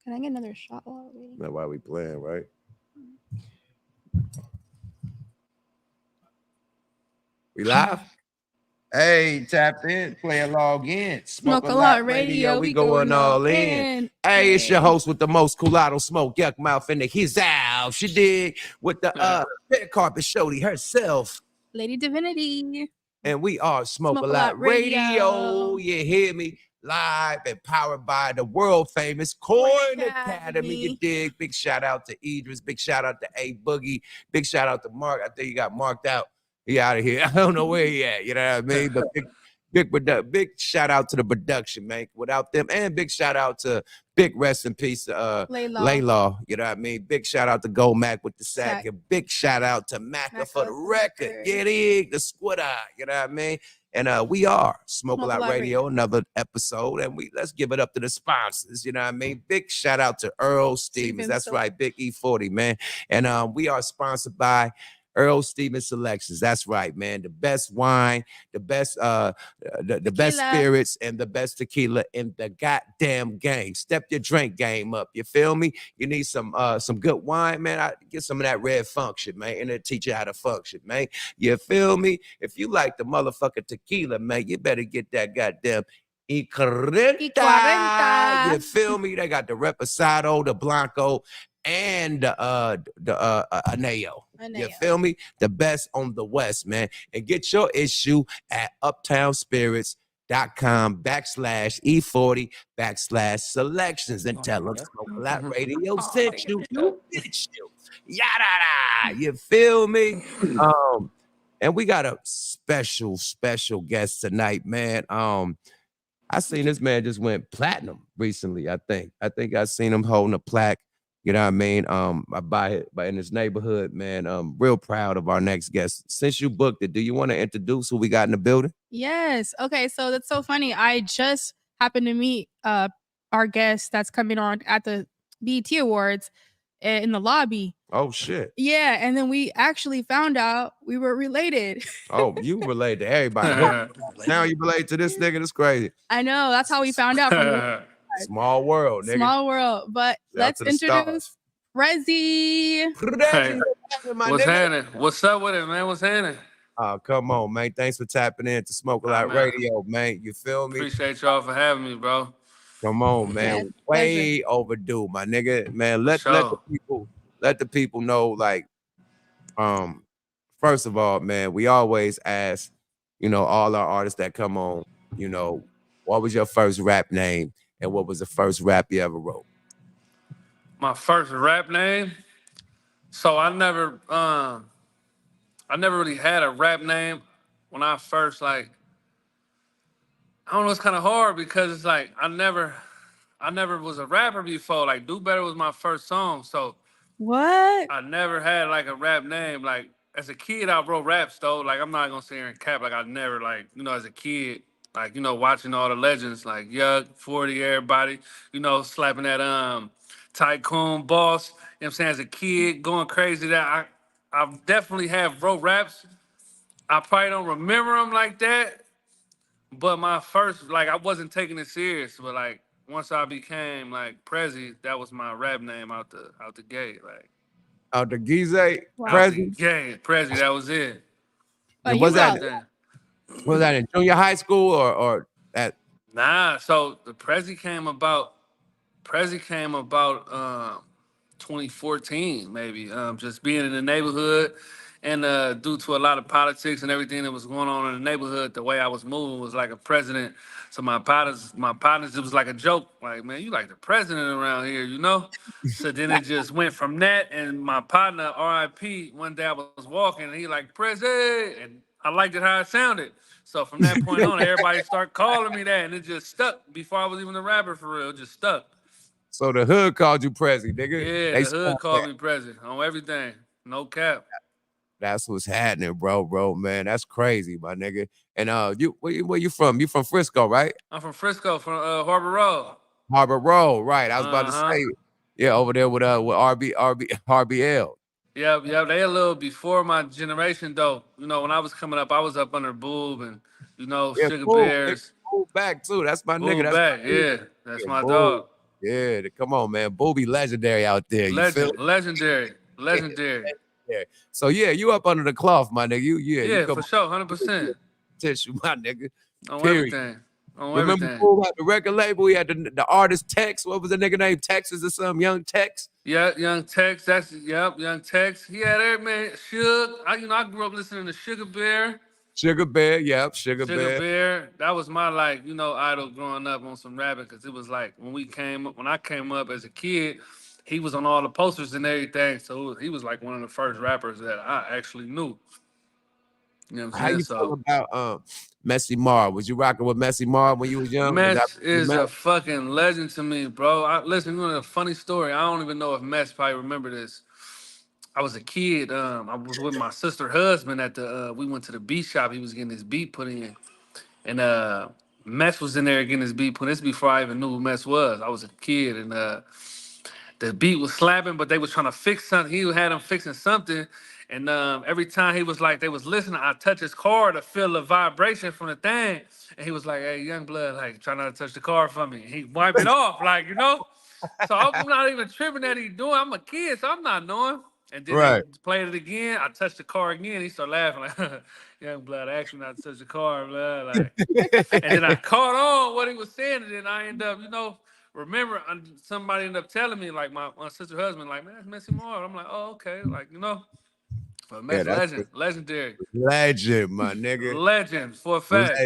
Can I get another shot while we're waiting? That's why we playing, right? We live? Hey, tapped in, playing log in. Smoke a lot radio, we going all in. Hey, it's your host with the most coolato smoke, YUKMOUTH in the his house. She did with the red carpet shorty herself. Lady Divinity. And we are Smoke a Lot Radio. You hear me? Live and powered by the world famous Corn Academy. You dig? Big shout out to Idris. Big shout out to A Boogie. Big shout out to Mark. I think he got marked out. He out of here. I don't know where he at. You know what I mean? But big shout out to the production, man. Without them, and big shout out to big rest in peace, Laylaw. You know what I mean? Big shout out to Go Mac with the sack. And big shout out to Macca for the record. Get it, the squatter. You know what I mean? And we are Smoke a Lot Radio, another episode, and let's give it up to the sponsors. You know what I mean? Big shout out to Earl Stevens. That's right, Big E40, man. And we are sponsored by Earl Stevens Selections. That's right, man. The best wine, the best the best spirits, and the best tequila in the goddamn game. Step your drink game up. You feel me? You need some good wine, man. I get some of that red function, man, and it'll teach you how to function, man. You feel me? If you like the motherfucking tequila, man, you better get that goddamn Y 40. You feel me? They got the Reposado, the Blanco, and the Aneo. You feel me? The best on the West, man. And get your issue at uptownspirits.com/E40/selections and tell them Smoke a Lot Radio sent you. Yada. You feel me? And we got a special guest tonight, man. I seen this man just went platinum recently. I think I seen him holding a plaque. You know what I mean? By in his neighborhood, man. I'm real proud of our next guest. Since you booked it, do you want to introduce who we got in the building? Yes. Okay, so that's so funny. I just happened to meet our guest that's coming on at the BET Awards in the lobby. Oh, shit. Yeah, and then we actually found out we were related. Oh, you relate to everybody. Now you relate to this nigga. That's crazy. I know. That's how we found out. From Small world, nigga. Small world. But let's introduce Prezi. Hey, what's happening? What's up with it, man? What's happening? Oh, come on, man. Thanks for tapping in to Smoke a Lot Radio, man. You feel me? Appreciate y'all for having me, bro. Come on, man. Way overdue, my nigga. Man, let the people know, like, first of all, man, we always ask, you know, all our artists that come on, you know, what was your first rap name and what was the first rap you ever wrote? My first rap name? So I never really had a rap name when I first, like, I don't know, it's kind of hard because it's like I never was a rapper before. Like, Do Better was my first song. So what? I never had like a rap name. Like, as a kid, I wrote raps though. Like, I'm not gonna sit here and cap. Like, I never, like, you know, as a kid, like, you know, watching all the legends like Yuk, 40, everybody, you know, slapping that Tycoon Boss. You know what I'm saying? As a kid, going crazy. That I definitely have wrote raps. I probably don't remember them like that. But my first, like, I wasn't taking it serious. But like, once I became like Prezi, that was my rap name out the gate. Like, out the Gize? Wow. Prezi? Yeah, Prezi, that was it. Was that in junior high school or at? Nah, so the Prezi came about 2014, maybe. Just being in the neighborhood. And due to a lot of politics and everything that was going on in the neighborhood, the way I was moving was like a president. So my partners, it was like a joke. Like, man, you like the president around here, you know? So then it just went from that. And my partner, RIP, one day I was walking and he like, Prezi. And I liked it how it sounded. So from that point on, everybody started calling me that. And it just stuck before I was even a rapper for real. It just stuck. So the hood called you Prezi, nigga? Yeah, the hood called me Prezi on everything. No cap. That's what's happening, bro, man. That's crazy, my nigga. And where you from? You from Frisco, right? I'm from Frisco, from Harbor Road. Harbor Road, right. I was about to say, yeah, over there with RBL. Yeah, they a little before my generation though. You know, when I was coming up, I was up under Boob and, you know, Sugar Bears. Boob back too. That's my nigga. That's my dog. Yeah, come on, man. Booby legendary out there. You feel it? Legendary. Yeah. So yeah, you up under the cloth, my nigga. You Yeah, come for sure, 100%. tissue, my nigga. On Period. everything. On Remember everything. Fool had the record label? He had the artist Tex. What was the nigga name? Texas or something? Young Tex? Yeah, Young Tex. Young Tex. He had every man. I grew up listening to Sugar Bear. Sugar Bear, yep, Sugar Bear. That was my idol growing up on some rapping, because it was like when I came up as a kid, he was on all the posters and everything. So he was like one of the first rappers that I actually knew. You know what I'm saying? How you feel about Messy Mar? Was you rocking with Messy Mar when you was young? Mess is a fucking legend to me, bro. Listen, you know a funny story. I don't even know if Mess probably remember this. I was a kid. I was with my sister's husband at we went to the beat shop. He was getting his beat put in. And Mess was in there getting his beat put in. This is before I even knew who Mess was. I was a kid, and the beat was slapping, but they was trying to fix something. He had them fixing something. And every time he was like, they was listening, I touch his car to feel the vibration from the thing. And he was like, hey, young blood, like, try not to touch the car for me. And he wiped it off, like, you know? So I'm not even tripping that he's doing. I'm a kid, so I'm not knowing. And then he played it again. I touched the car again. He started laughing, like, young blood, I asked you not to touch the car, blood. Like, and then I caught on what he was saying. And then I end up, remember somebody ended up telling me, like, my sister's husband, like, man, that's Messy Mar. I'm like, oh, okay. Like, But legendary. Legend, my nigga. Legend, for a fact.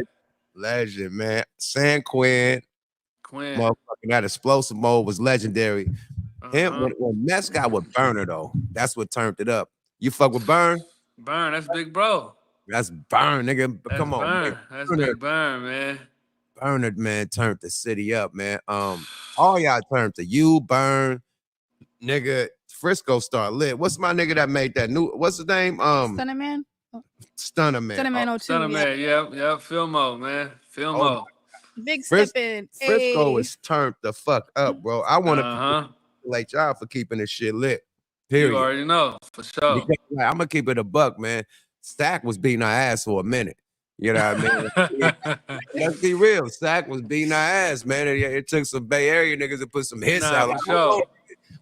Legend, man. San Quinn. Motherfucking that explosive mode was legendary. Him when Mess got with Burner, though, that's what turned it up. You fuck with Burn? Burn, that's big bro. That's Burn, nigga. Come on, man. That's big Burn, man. Burner, man, turned the city up, man. All y'all turned to you, Burn, nigga. Frisco Star lit. What's my nigga that made that new? What's his name? Stunner Man. Stunner Man. Stunner Man 02. Stunner Man. Yep. Filmo, man. Filmo. Big stepping. Frisco is turned the fuck up, bro. I want to congratulate y'all for keeping this shit lit. Period. You already know, for sure. Because, like, I'm gonna keep it a buck, man. Stack was beating our ass for a minute. You know what I mean? Let's be real. Stack was beating our ass, man. It took some Bay Area niggas to put some hits out. For sure.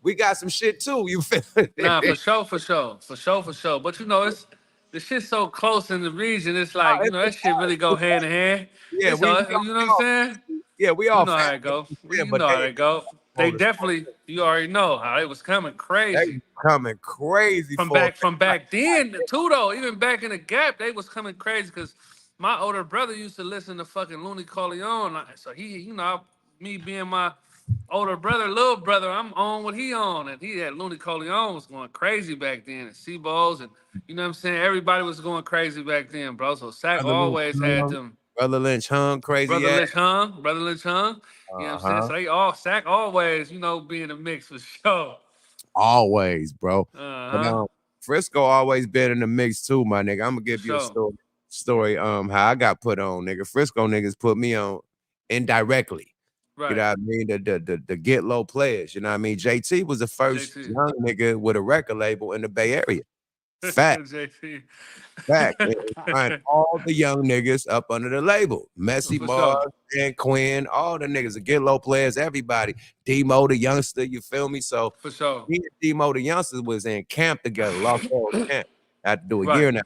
We got some shit too. You feel it? Nah, for sure. But the shit's so close in the region. It's like, that shit really go hand in hand. Yeah, you know what I'm saying? Yeah, we all know how it go. You know how it go. They definitely, you already know how it was coming crazy. Coming crazy from back then too, though. Even back in the Gap, they was coming crazy because my older brother used to listen to fucking Looney Corleone. So he, me being my older brother, little brother, I'm on what he on. And he had Looney Corleone was going crazy back then. And Seaballs, and you know what I'm saying? Everybody was going crazy back then, bro. So Sack always had them. Brother Lynch hung crazy. Brother Lynch hung. You know what I'm saying? So they all Sack always, be in the mix for sure. Always, bro. But, Frisco always been in the mix too, my nigga. I'm gonna give you a story. How I got put on, nigga. Frisco niggas put me on indirectly. Right. You know what I mean? The get low players. You know what I mean? JT was the first young nigga with a record label in the Bay Area. Fact. Fact. Find all the young niggas up under the label. Messy Mars and Quinn, all the niggas, the get low players, everybody. Demo the youngster, you feel me? So for sure. Me and Demo the youngsters was in camp together, Los Angeles camp. I had to do a year now.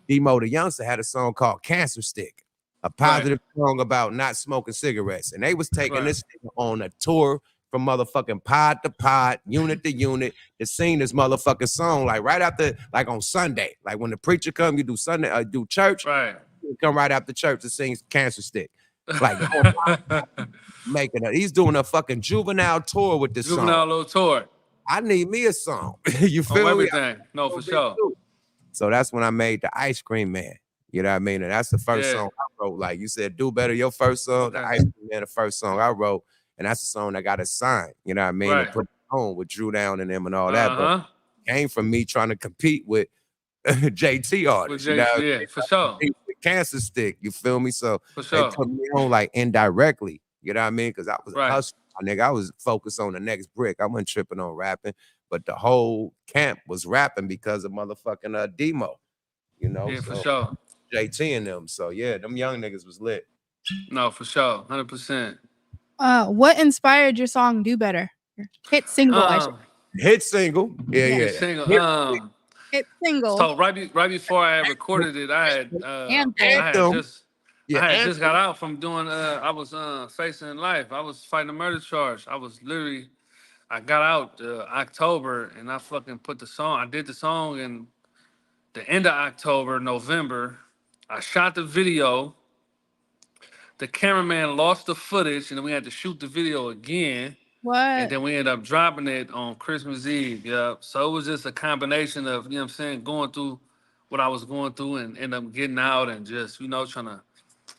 Demo the youngster had a song called Cancer Stick, a positive song about not smoking cigarettes. And they was taking this on a tour from motherfucking pod to pod, unit to unit, to sing this motherfucking song, like right after, like on Sunday. Like when the preacher come, you do Sunday, do church, you come right after church to sing Cancer Stick. Like he's doing a fucking juvenile tour with this song. Little tour. I need me a song. You feel me? Everything. No, for sure. So that's when I made the Ice Cream Man. You know what I mean? And that's the first song I wrote. Like you said, Do Better, your first song. The Ice Cream Man, the first song I wrote. And that's the song that got us signed. You know what I mean? To put it on with Drew Down and them and all that. But it came from me trying to compete with JT artists. For sure. With Cancer Stick, you feel me? So they put me on like indirectly. You know what I mean? Because I was a hustler, nigga. I was focused on the next brick. I wasn't tripping on rapping. But the whole camp was rapping because of motherfucking Demo. You know? Yeah, for sure. JT and them. So yeah, them young niggas was lit. No, for sure. 100%. What inspired your song "Do Better"? Your hit single, I should. Hit single. Yeah, Yeah. yeah. Hit single. Hit single. So right before I had recorded it, Anthem. I had Yeah, just got out from doing I was facing life. I was fighting a murder charge. I got out October and I fucking put the song. I did the song in the end of October, November. I shot the video. The cameraman lost the footage and then we had to shoot the video again. And What? then we ended up dropping it on Christmas Eve. Yeah. So it was just a combination of, you know what I'm saying, going through what I was going through and end up getting out and just, trying to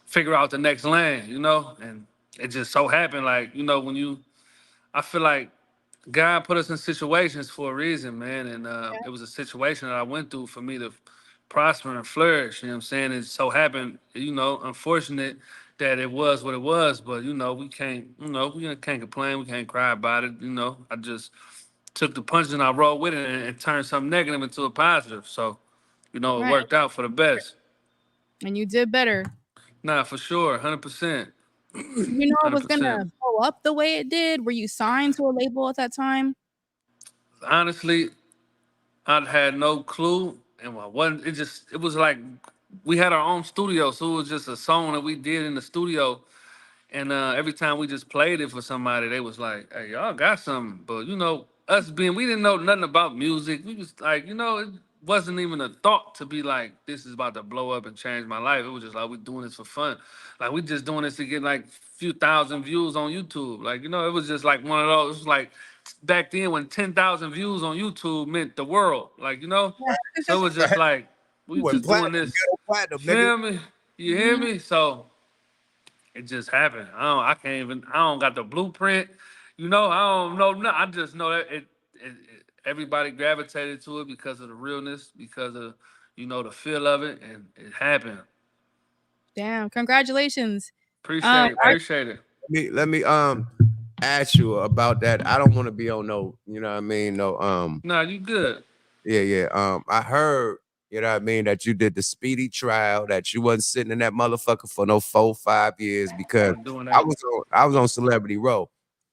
figure out the next lane, And it just so happened, like, I feel like God put us in situations for a reason, man. And it was a situation that I went through for me to prosper and flourish. You know what I'm saying? It so happened, unfortunate that it was what it was, but we can't, we can't complain, we can't cry about it. I just took the punches and I rolled with it and turned something negative into a positive. So, it Right. worked out for the best. And you did better. Nah, for sure, 100%. You know it was gonna blow up the way it did? Were you signed to a label at that time? Honestly, I had no clue, and I wasn't. It was like we had our own studio, so it was just a song that we did in the studio. And every time we just played it for somebody, they was like, "Hey, y'all got something." But us being, we didn't know nothing about music. We was like, it wasn't even a thought to be like, "This is about to blow up and change my life." It was just like we doing this for fun, like we just doing this to get like few thousand views on YouTube. Like it was just like one of those. It was like back then when 10,000 views on YouTube meant the world. Like so it was just like we just doing this. Feel me? You hear me? So. It just happened. I don't got the blueprint. I don't know. No, I just know that everybody gravitated to it because of the realness, because of, the feel of it, and it happened. Damn, congratulations. Appreciate it. Let me ask you about that. I don't want to be on no, you know what I mean? No, Nah, you good. Yeah. I heard, you know what I mean, that you did the speedy trial, that you wasn't sitting in that motherfucker for no 4-5 years because I was on Celebrity Row.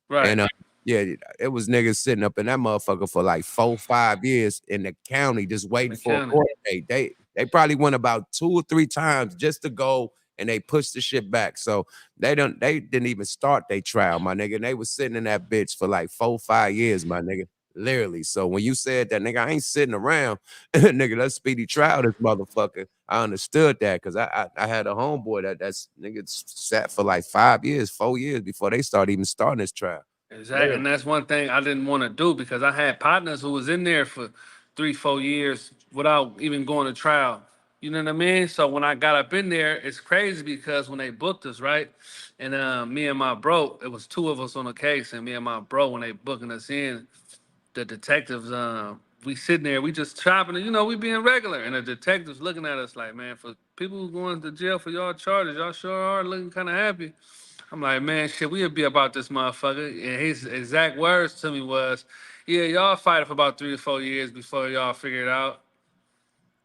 Right. And yeah, it was niggas sitting up in that motherfucker for like 4-5 years in the county just waiting for a court date. They probably went about 2 or 3 times just to go and they pushed the shit back. So they didn't even start their trial, my nigga. And they was sitting in that bitch for like 4-5 years, my nigga. Literally. So when you said that, nigga, I ain't sitting around, nigga, let's speedy trial this motherfucker. I understood that because I had a homeboy that's nigga sat for like 5 years, 4 years before they start even starting this trial. Exactly. And that's one thing I didn't want to do because I had partners who was in there for 3-4 years without even going to trial. You know what I mean? So when I got up in there, it's crazy because when they booked us, right? And me and my bro, it was 2 of us on the case, and me and my bro, when they booking us in, the detectives, we sitting there, we just chopping it, we being regular. And the detectives looking at us like, man, for people who going to jail for y'all charges, y'all sure are looking kind of happy. I'm like, man, shit, we'll be about this motherfucker. And his exact words to me was, yeah, y'all fight for about 3 or 4 years before y'all figure it out.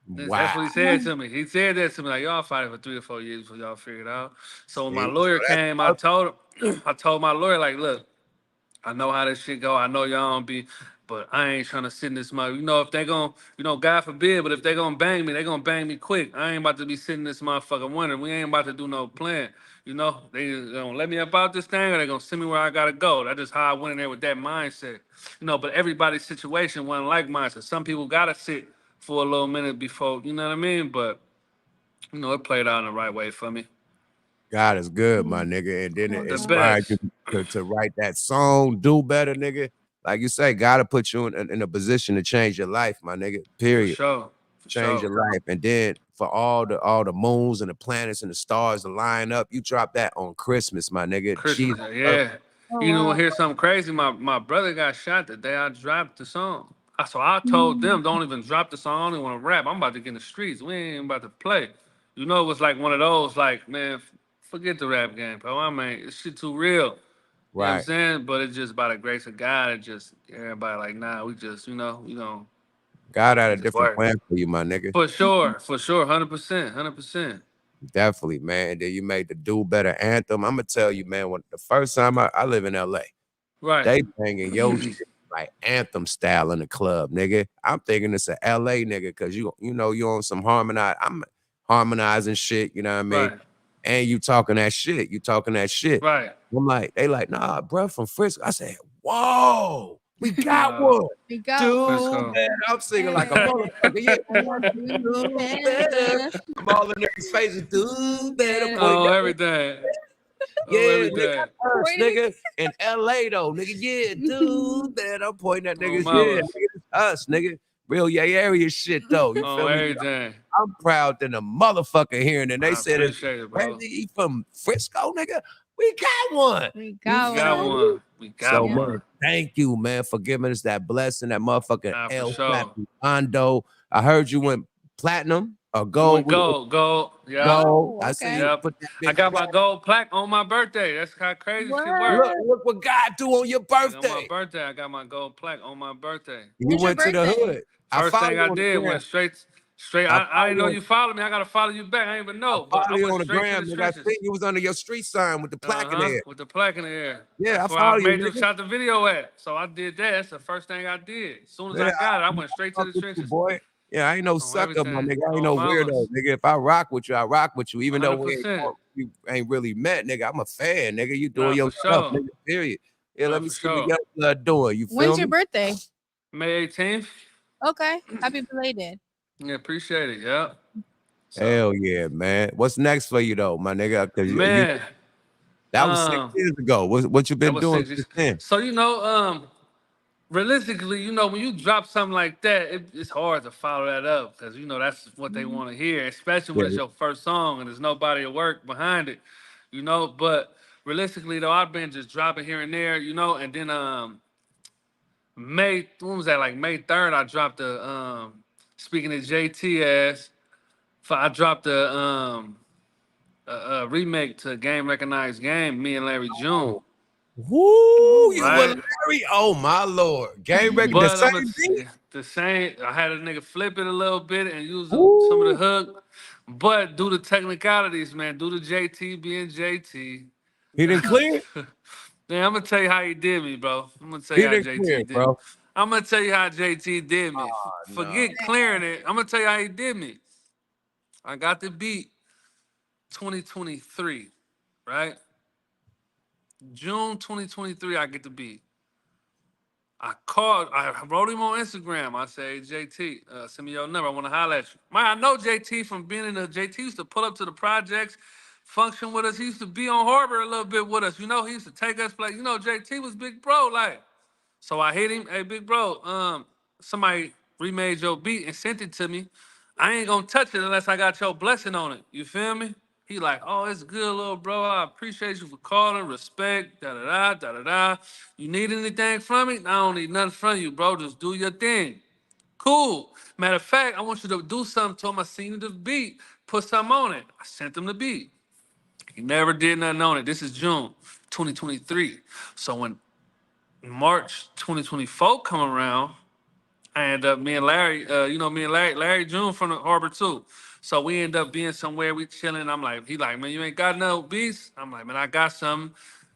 Wow. That's what he said to me. He said that to me, like, y'all fighting for 3 or 4 years before y'all figure it out. So when my lawyer came, I told my lawyer, like, look, I know how this shit go. I know y'all don't be, but I ain't trying to sit in this mother. If they gon', God forbid, but if they gonna bang me, they gonna bang me quick. I ain't about to be sitting in this motherfucker wondering. We ain't about to do no plan. They gonna let me up out this thing or they gonna send me where I gotta go. That's just how I went in there with that mindset. But everybody's situation wasn't like mine. So some people gotta sit for a little minute before, you know what I mean? But, it played out in the right way for me. God is good, my nigga. And then it The inspired best. you to write that song, Do Better, nigga. Like you say, God to put you in a position to change your life, my nigga. Period. For sure. Change your life. And then for all the moons and the planets and the stars to line up, you drop that on Christmas, my nigga. Christmas, yeah. Here's something crazy. My brother got shot the day I dropped the song. So I told them, don't even drop the song. I don't even want to rap. I'm about to get in the streets. We ain't about to play. It was like one of those, like, man, forget the rap game, bro. I mean, this shit too real. You know what I'm saying? But it's just by the grace of God. It just, everybody like, nah, we just, God had a different plan for you, my nigga. For sure. 100%. Definitely, man. And then you made the Do Better anthem. I'm gonna tell you, man, when the first time I live in LA, Right. they banging yo shit like anthem style in the club, nigga. I'm thinking it's a LA nigga, cause you know you on some I'm harmonizing shit, you know what I mean? Right. And you talking that shit. You talking that shit. Right. I'm like, they like, nah, bro, from Frisco. I said, whoa, we got one. We go. Do better. I'm singing like a motherfucker. Yeah, do better. I'm all in their faces. Do better. Oh, everything. Yeah, everything. nigga, us, nigga. In LA though, nigga. Yeah, do better. I'm pointing at niggas. mama. Yeah, nigga, it's us, nigga. Real area shit though. You feel me? Everything. I'm proud than a motherfucker hearing, and they said it's appreciate it, bro. Prezi from Frisco, nigga. We got one. We We got got one. one. We got So, one. man, thank you, man, for giving us that blessing, that motherfucking Nah, for El sure. Platinum. I heard you went platinum or We gold. went gold. Yeah. Gold. I okay. see you Yep. put that I bitch got my back. gold plaque on my birthday. That's how crazy shit Word. works. Look what God do on your On my birthday. birthday, I got my gold plaque on my birthday. You When's your went to the birthday? hood. First thing I on the did gram. went straight. I I didn't know follow you followed me. I gotta follow you back. I didn't even know, but I Follow you went on the straight to gram, the nigga. I trenches. think you was under your street sign with the plaque in there. With the plaque in the air. Yeah, That's I where follow I you, made them nigga. shot the video at. So I did that. That's the first thing I did. As soon as I Yeah, got it, I went straight to fuck the with you, trenches. boy. Yeah, I ain't no On sucker, my everything. nigga. I ain't On no weirdo, mamas. nigga. If I rock with you, I rock with you. Even though 100%. we ain't really met, nigga. I'm a fan, nigga. You doing Nah, your for stuff, sure. nigga. Period. Yeah, Nah, let me for see what sure. y'all blood doing. You feel When's me? your birthday? May 18th. Okay. Happy belated. Yeah, appreciate it. Yeah. So, Hell yeah, man. What's next for you though, my nigga? Cause man, that was 6 years ago. What you that been was doing 6 years. since then? So realistically, when you drop something like that, it's hard to follow that up because that's what they want to hear, especially when Yeah. it's your first song and there's no body of work behind it, But realistically, though, I've been just dropping here and there, and then when was that? Like May 3rd, I dropped the speaking of JT ass, I dropped a remake to Game Recognized Game, me and Larry June. Woo, you Right. were Larry. Oh my lord. Game record the But same beat? the same. I had a nigga flip it a little bit and use some of the hook, but due to technicalities, man, due to JT being JT, He didn't clear? man, I'm gonna tell you how he did me, bro. I'm gonna tell He you how didn't JT clear, did me. bro. I'm gonna tell you how JT did me. no. Forget clearing it. I'm gonna tell you how he did me. I got the beat 2023, right? June 2023, I get the beat. I wrote him on Instagram. I say, JT, send me your number. I want to holler at you. Man, I know JT from being in the JT used to pull up to the projects, function with us. He used to be on Harbor a little bit with us. He used to take us play. JT was big bro, like. So I hit him, hey, big bro, somebody remade your beat and sent it to me. I ain't gonna touch it unless I got your blessing on it. You feel me? He like, oh, it's good, little bro. I appreciate you for calling, respect, da-da-da, da-da-da. You need anything from me? I don't need nothing from you, bro. Just do your thing. Cool. Matter of fact, I want you to do something to him. I seen the beat. Put something on it. I sent him the beat. He never did nothing on it. This is June 2023. So when March 2024 come around, I end up me and Larry, Larry June from the Harbor too. So we end up being somewhere, we chilling. I'm like, he like, man, you ain't got no beats? I'm like, man, I got something.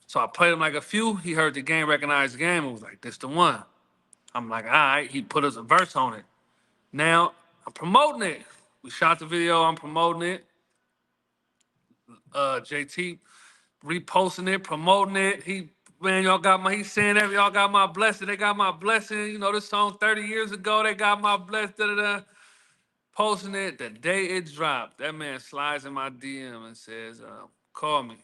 So I played him like a few. He heard the Game Recognized Game and was like, this the one. I'm like, all right. He put us a verse on it. Now I'm promoting it. We shot the video. I'm promoting it. JT reposting it, promoting it. He's saying y'all got my blessing. They got my blessing. This song 30 years ago, they got my blessing. Da-da-da. Posting it the day it dropped. That man slides in my DM and says, call me.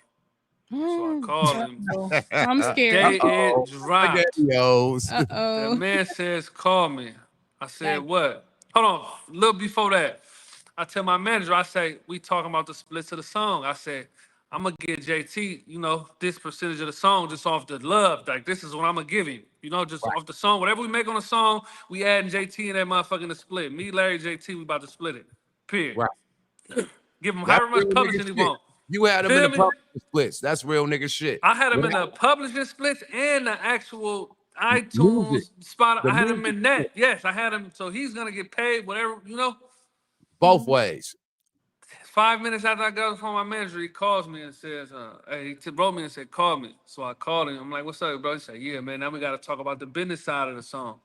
So I call him. I'm The scared. day it dropped. Uh-oh. The man says, call me. I said, Yeah. what? Hold on, a little before that. I tell my manager, I say, we talking about the splits of the song. I said, I'm going to get JT, this percentage of the song just off the love. Like, this is what I'm going to give him. Just off the song. Whatever we make on the song, we adding JT in that motherfucking the split. Me, Larry, JT, we about to split it. Period. Right. Give him That's however much real publishing nigga he shit. want. You had him in Feel the me? publishing splits. That's real nigga shit. I had him in the publishing splits and the actual Music. iTunes spot. The I had him music in that. Yes, I had him. So he's gonna get paid whatever, both ways. 5 minutes after I got off the phone, my manager, he calls me and says, hey, he wrote me and said, call me. So I called him. I'm like, what's up, bro? He said, yeah, man, now we got to talk about the business side of the song.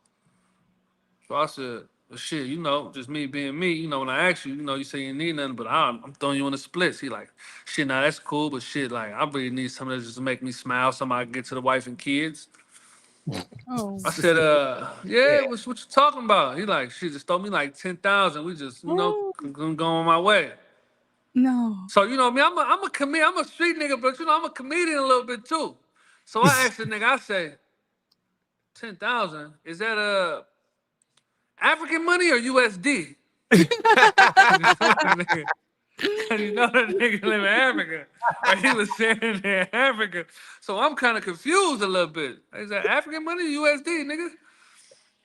So I said, well, shit, you know, just me being me, you know, when I ask you, you know, you say you need nothing, but I'm throwing you on the splits. He like, shit, nah, that's cool, but shit, like, I really need something that just to make me smile, something I can get to the wife and kids. Oh. I said, yeah, what you talking about? He like, she just throw me like 10,000. We just, you know, gonna go on my way. No. So, you know me, I'm a comedian, I'm a street nigga, but you know, I'm a comedian a little bit too. So I asked the nigga, I say, 10,000, is that African money or USD? Cause you know that nigga live in Africa. Or he was saying in Africa. So I'm kind of confused a little bit. Is that African money or USD, nigga?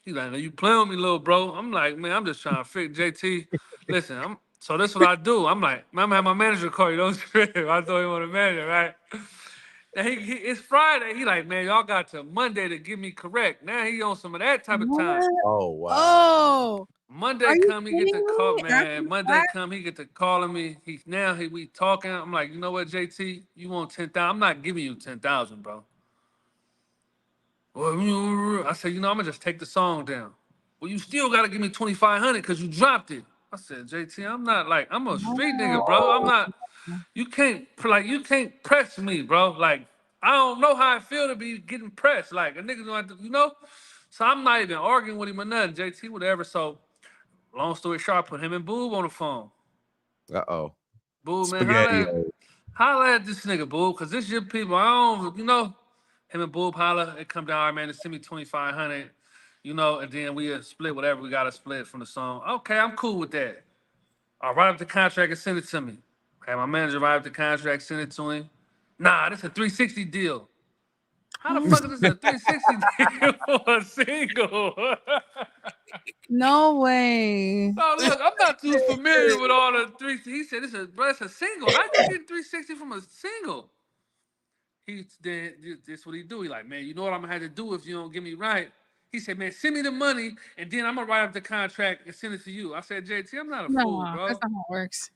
He's like, no, you playing with me, little bro. I'm like, man, I'm just trying to fix JT. Listen, so that's what I do. I'm like, man, I'm gonna have my manager call you. Don't trip. I told him on the manager, right? And it's Friday. He like, man, y'all got till Monday to get me correct. Now he on some of that type of time. What? Oh wow. Oh. Monday Are you come, he get to kidding call, me? man. After Monday that? come, he get to calling me. We talking. I'm like, you know what, JT, you want 10,000? I'm not giving you 10,000, bro. Well, I said, you know, I'm gonna just take the song down. Well, you still gotta give me 2,500 because you dropped it. I said, JT, I'm not like, I'm a street nigga, bro. I'm not. You can't press me, bro. Like, I don't know how I feel to be getting pressed. Like a nigga don't have to, you know. So I'm not even arguing with him or nothing. JT, whatever. So long story short, I put him and Boob on the phone. Uh-oh. Boob, man, Spaghetti. holla at this nigga, Boob, because this your people. I don't, you know, him and Boob holla, it come down, all right, man, to send me 2,500, you know, and then we split whatever we got to split from the song. Okay, I'm cool with that. I'll write up the contract and send it to me. Okay, my manager write up the contract, send it to him. Nah, this a 360 deal. How the fuck is this a 360 deal for a single? No way. Oh, look, I'm not too familiar with all the 360. He said, it's a single. How you get 360 from a single? This what he do. He like, man, you know what I'm gonna have to do if you don't get me right. He said, man, send me the money, and then I'm gonna write up the contract and send it to you. I said, JT, I'm not a fool, bro. That's not how it works.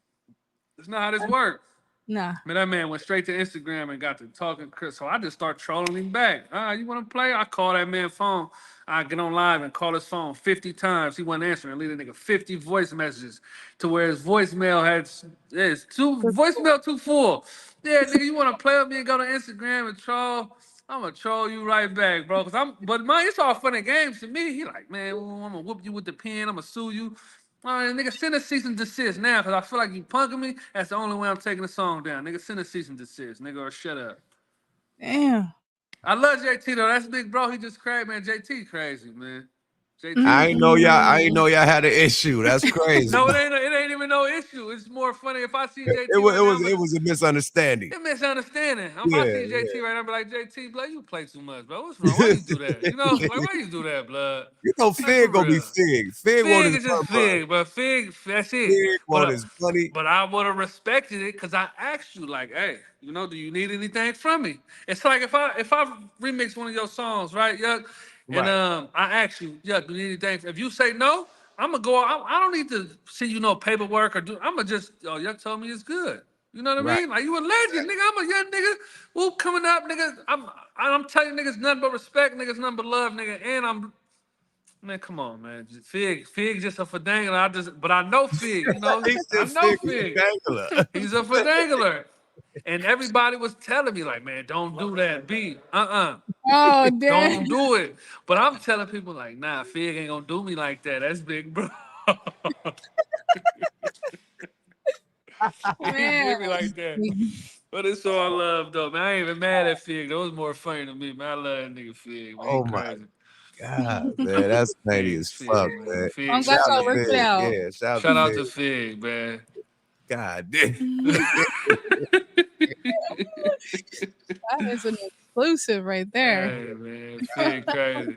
That's not how this works. Nah. Man, that man went straight to Instagram and got to talking Chris. So I just start trolling him back. You want to play? I call that man phone. I get on live and call his phone 50 times. He wasn't answering. Leave the nigga 50 voice messages to where his voicemail voicemail too full. Yeah, nigga, you want to play with me and go to Instagram and troll? I'm gonna troll you right back, bro. But man, it's all fun and games to me. He like, man, I'm gonna whoop you with the pen. I'm gonna sue you. All right, nigga, send a cease and desist now, because I feel like you punking me. That's the only way I'm taking the song down. Nigga, send a cease and desist, nigga, or shut up. Damn. I love JT, though. That's big bro. He just crazy, man. JT crazy, man. JT. I ain't know y'all had an issue. That's crazy. No, it ain't even no issue. It's more funny if I see JT. It was a misunderstanding. It's a misunderstanding. If I see JT right now, I'm like, JT, blood, you play too much, bro. What's wrong? Why you do that? You know, like, why you do that, blood? You know, Fig gonna be Fig. Fig is just Fig, but Fig, that's it. Fig want his money. But I would have respected it because I asked you, like, hey, you know, do you need anything from me? It's like if I remix one of your songs, right, Yuck, and I ask you, Yuck, do you need anything? If you say no, I'm gonna go. I don't need to send you no paperwork or I'm gonna just, Yuck told me it's good. You know what I mean? Like, you a legend, nigga. I'm a young nigga. Whoop, coming up, nigga. I'm telling niggas nothing but respect, niggas nothing but love, nigga. And man, come on, man. Fig just a fadangler. But I know Fig, you know. I know Fig. He's a fadangler. And everybody was telling me, like, man, don't do that beat. Oh, damn. Don't do it. But I'm telling people, like, nah, Fig ain't gonna do me like that. That's big, bro. He did me like that. But it's all love, though, man. I ain't even mad at Fig. That was more funny to me, man. I love that nigga Fig, man. Oh, my God, man. That's funny as fuck, man. I'm glad y'all worked it out. Yeah, shout out to Fig, man. God damn. That is an exclusive right there. Hey, man. Fig crazy.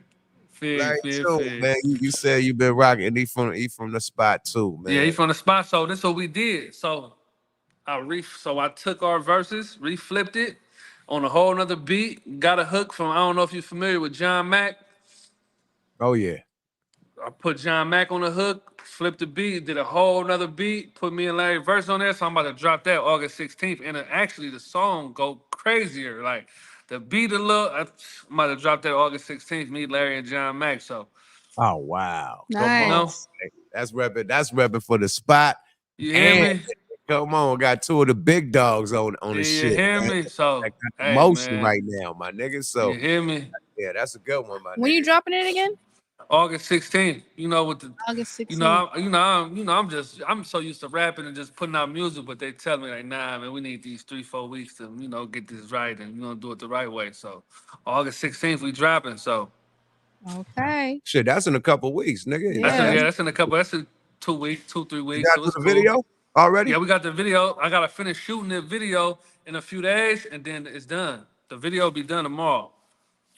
Fig. Man, you said you been rocking. He from the spot too, man. Yeah, he from the spot. So this is what we did. So I took our verses, reflipped it on a whole nother beat, got a hook from, I don't know if you're familiar with John Mac. Oh yeah. I put John Mack on the hook, flipped the beat, did a whole nother beat, put me and Larry verse on there. So I'm about to drop that August 16th. And actually the song go crazier. Like the beat a little, I'm about to drop that August 16th, me, Larry, and John Mack. So Oh wow. Nice. That's repping for the spot. you hear me? Come on, got two of the big dogs on the shit. You hear me? So that got hey, emotion man. right now, my nigga. So you hear me? yeah, that's a good one, my When nigga. you dropping it again? August 16th. You know with the August 16th. I'm so used to rapping and just putting out music, but they tell me like, nah, man, we need these 3-4 weeks to, get this right and do it the right way. So August 16th we dropping. So Okay. Shit, that's in a couple weeks, nigga. Yeah. that's in a couple. That's in 2 weeks, 2-3 You weeks. got So it's the cool. video already? Yeah, we got the video. I gotta finish shooting the video in a few days, and then it's done. The video will be done tomorrow.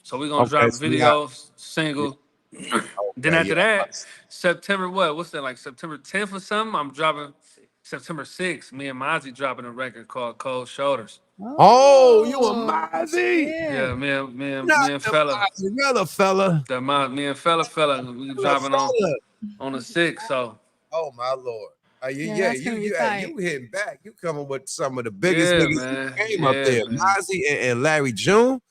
So we're gonna drop so video, single. Then Okay, after that, September What's that, like September 10th or something? I'm dropping September 6th. Me and Mozzie dropping a record called Cold Shoulders. Oh, you a Mozzie? Yeah, me Not and the fella. Mozzarella fella. Me and fella. We dropping on the 6th. So Oh my lord. That's gonna be tight. You hitting back. You coming with some of the biggest Yeah, niggas man. in the game Yeah, up there. man. Mozzie and Larry June.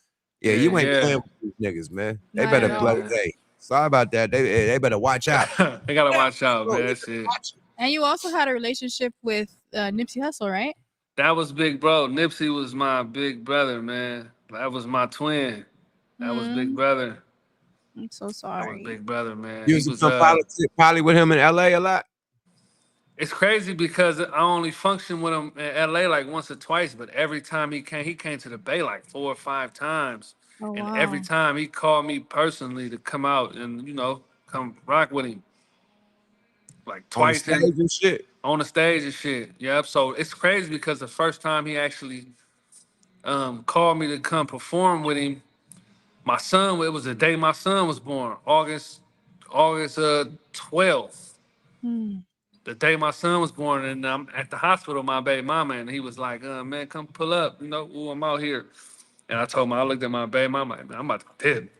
Yeah, you ain't Yeah. playing with these niggas, man. They Not better at play. all. Hey, sorry about that. They better watch out. They gotta watch out, Bro, man. they That's better it. watch it. And you also had a relationship with Nipsey Hussle, right? That was big bro. Nipsey was my big brother, man. That was my twin. That was big brother. I'm so That was sorry. big brother, man. You He was some politics, probably with him in LA a lot. It's crazy because I only functioned with him in LA like once or twice, but every time he came to the Bay like 4 or 5 times. Oh, And wow. every time he called me personally to come out and, come rock with him. Like twice On the stage and shit. on the stage and shit. Yep. So it's crazy because the first time he actually called me to come perform with him, it was the day my son was born, August 12th. The day my son was born, and I'm at the hospital, my baby mama, and he was like, man, come pull up, ooh, I'm out here. And I told him, I looked at my baby mama, like, man, I'm about to dip.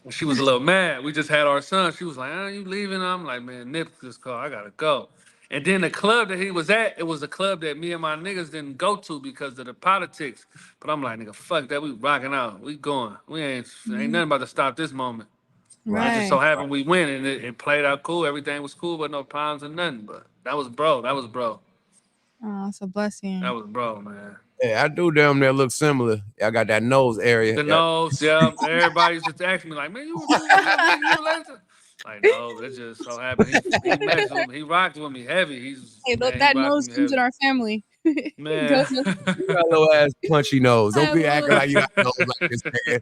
And she was a little mad. We just had our son. She was like, you leaving? I'm like, man, Nip just called, I gotta go. And then the club that he was at, it was a club that me and my niggas didn't go to because of the politics. But I'm like, nigga, fuck that, we rocking out, we going. We ain't nothing about to stop this moment. Right. It just so happened we win, and it played out cool. Everything was cool, but no problems or nothing. But that was bro. Oh, it's a blessing. That was bro, man. Yeah, I do damn near look similar. I got that nose area. The nose, yeah. Everybody used to ask me like, man, you related to? Like, no, it just so happened. He messed with me. He rocked with me heavy. That nose comes in our family. Man. You got a little ass punchy nose. Don't be acting like you got a nose like this, man.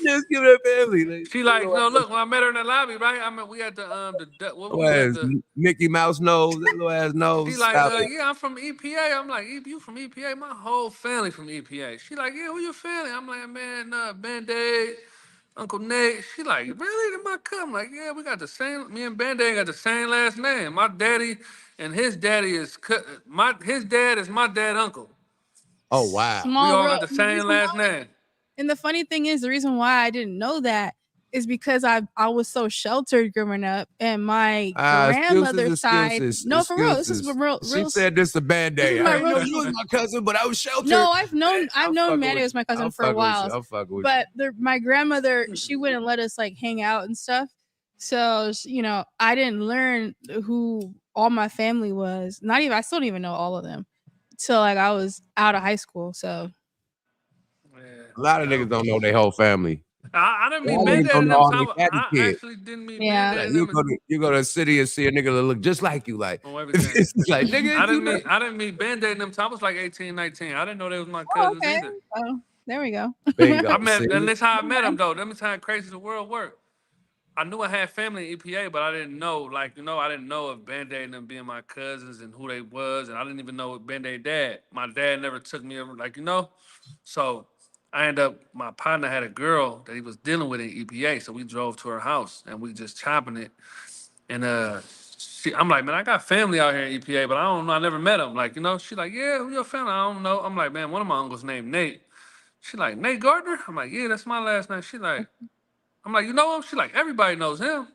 Just give it a family. Like, she like, no, look, when I met her in the lobby, right? I mean, we had what we had Mickey Mouse nose, that little ass nose. She like, yeah, I'm from EPA. I'm like, you from EPA? My whole family from EPA. She like, yeah, who your family? I'm like, man, Band-Aid, Uncle Nate. She like, really? Did my cousin? I'm like, yeah, we got the same. Me and Band-Aid got the same last name. My daddy and his daddy is his dad is my dad uncle. Oh wow. We all got the same last name. And the funny thing is, the reason why I didn't know that is because I was so sheltered growing up, and my grandmother's side. No, for real, this is real. She said this a Band-Aid. I didn't know you was my cousin, but I was sheltered. No, I've known Manny was my cousin for a while. But my grandmother, she wouldn't let us like hang out and stuff. So I didn't learn who all my family was. I still don't even know all of them till like I was out of high school. So a lot of niggas don't know their whole family. I didn't meet Band-Aid in them time. I actually didn't meet Band-Aid. You go to the city and see a nigga that look just like you, like, it's like nigga. I didn't meet Band-Aid in them time. I was like 18, 19. I didn't know they was my cousins either. Oh, there we go. And that's how I met them though. Let me tell you how crazy the world worked. I knew I had family in EPA, but I didn't know, I didn't know of Band-Aid and them being my cousins and who they was, and I didn't even know Band-Aid dad. My dad never took me over, So I ended up, my partner had a girl that he was dealing with in EPA, so we drove to her house and we just chopping it. And I'm like, man, I got family out here in EPA, but I don't know, I never met them. She like, yeah, who your family? I don't know. I'm like, man, one of my uncles named Nate. She like, Nate Gardner? I'm like, yeah, that's my last name. She like, I'm like, you know him? She like, everybody knows him.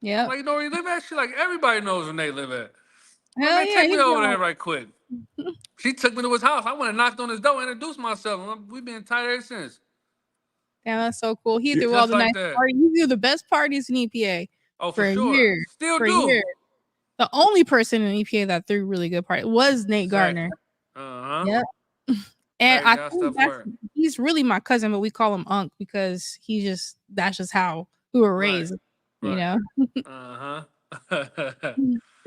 Yeah. Like, you know where you live at? She like, everybody knows where they live at. Hell Man, yeah, take me he's over gone. there right quick. She took me to his house. I went and knocked on his door, introduced myself. We've been tight ever since. Damn, that's so cool. He threw Just all the like nice that. parties. He threw the best parties in EPA. Oh, for for a sure. year. Still For a do. year. The only person in EPA that threw really good parties was Nate Gardner. Uh-huh. Yep. And Crazy I how think stuff work. he's really my cousin, but we call him Unc because that's just how we were raised, you know. Uh-huh.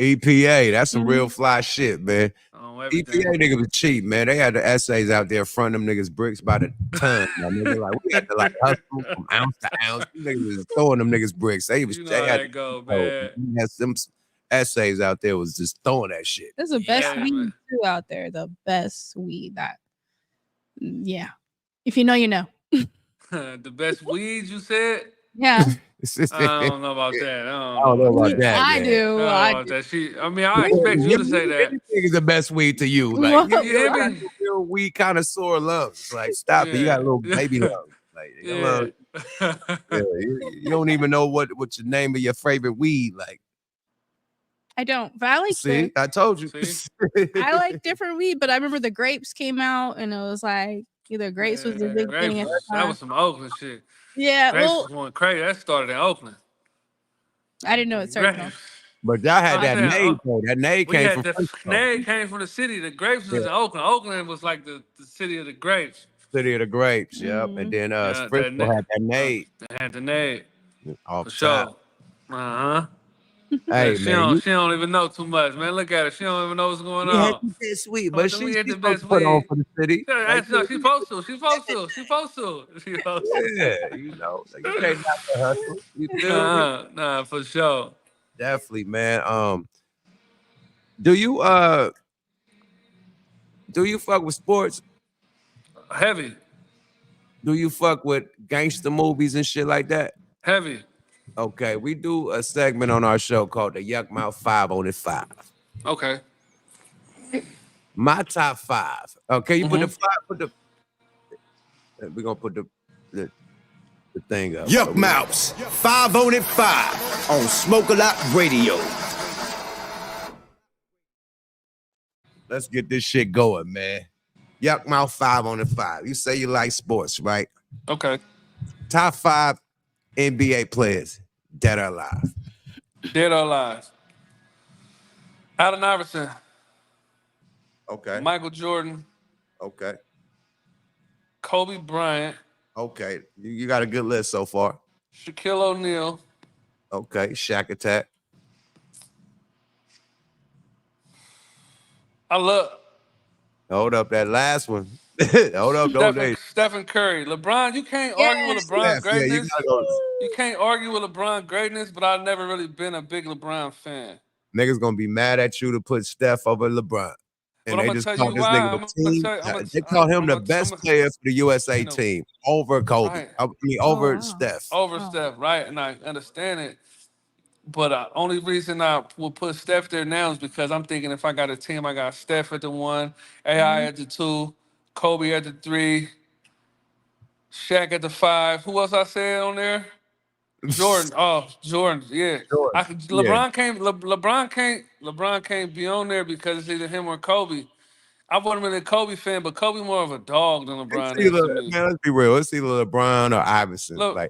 EPA, that's some real fly shit, man. Everything. EPA niggas was cheap, man. They had the essays out there fronting them niggas bricks by the ton. Like, we had to like hustle from ounce to ounce. Them niggas was throwing them niggas bricks. They had go, man. Had some essays out there was just throwing that shit. There's the best weed too out there. The best weed yeah. If you know, you know. The best weed, you said? Yeah. I don't know about that. I don't know about that. I do. I expect you to say that. Anything is the best weed to you. Like, you got real weed connoisseur lungs. Like, stop it. You got a little baby lungs. Like, you don't even know what your name of your favorite weed. Like, I don't. But I like I told you. I like different weed, but I remember the grapes came out and it was like either grapes was the big thing. That was some Oakland shit. Yeah, grapes was going crazy. That started in Oakland. I didn't know it started. But y'all had that nade though. That nade came from nade came from the city. The grapes was in Oakland. Oakland was like the city of the grapes. City of the grapes, yep. And then Frisco had that nade. Had the nade. For sure. Uh-huh. Hey, she man. She don't even know too much, man. Look at her. She don't even know what's going on. Had the best weed, but she's the best put on for the city. She's supposed to. She's supposed to. Yeah, you know. Like, you can't knock the hustle. You feel me? Nah, for sure. Definitely, man. Do you fuck with sports? Heavy. Do you fuck with gangster movies and shit like that? Heavy. Okay, we do a segment on our show called the YUKMOUTH 5 on 5. Okay. My top 5. Okay, you put the 5, we're gonna put the thing up. YUKMOUTH 5 on 5 on Smoke a Lot Radio. Let's get this shit going, man. YUKMOUTH 5 on 5. You say you like sports, right? Okay. Top 5 NBA players, dead or alive. Dead or alive. Allen Iverson. Okay. Michael Jordan. Okay. Kobe Bryant. Okay. You got a good list so far. Shaquille O'Neal. Okay. Shaq Attack. Hold up, that last one. Hold up, Stephen Curry. LeBron, you can't argue with LeBron's greatness. You can't argue with LeBron's greatness, but I've never really been a big LeBron fan. Niggas gonna be mad at you to put Steph over LeBron. And they just call this nigga the team. They call him the best player for the USA team over Kobe. Right. I mean, over Steph. Over Steph, right? And I understand it. But the only reason I will put Steph there now is because I'm thinking if I got a team, I got Steph at the 1, AI at the 2, Kobe at the 3, Shaq at the 5. Who else I said on there? Jordan. Jordan. Yeah. LeBron can't be on there because it's either him or Kobe. I wasn't really a Kobe fan, but Kobe more of a dog than LeBron is to me. Man, let's be real. It's either LeBron or Iverson. LeBron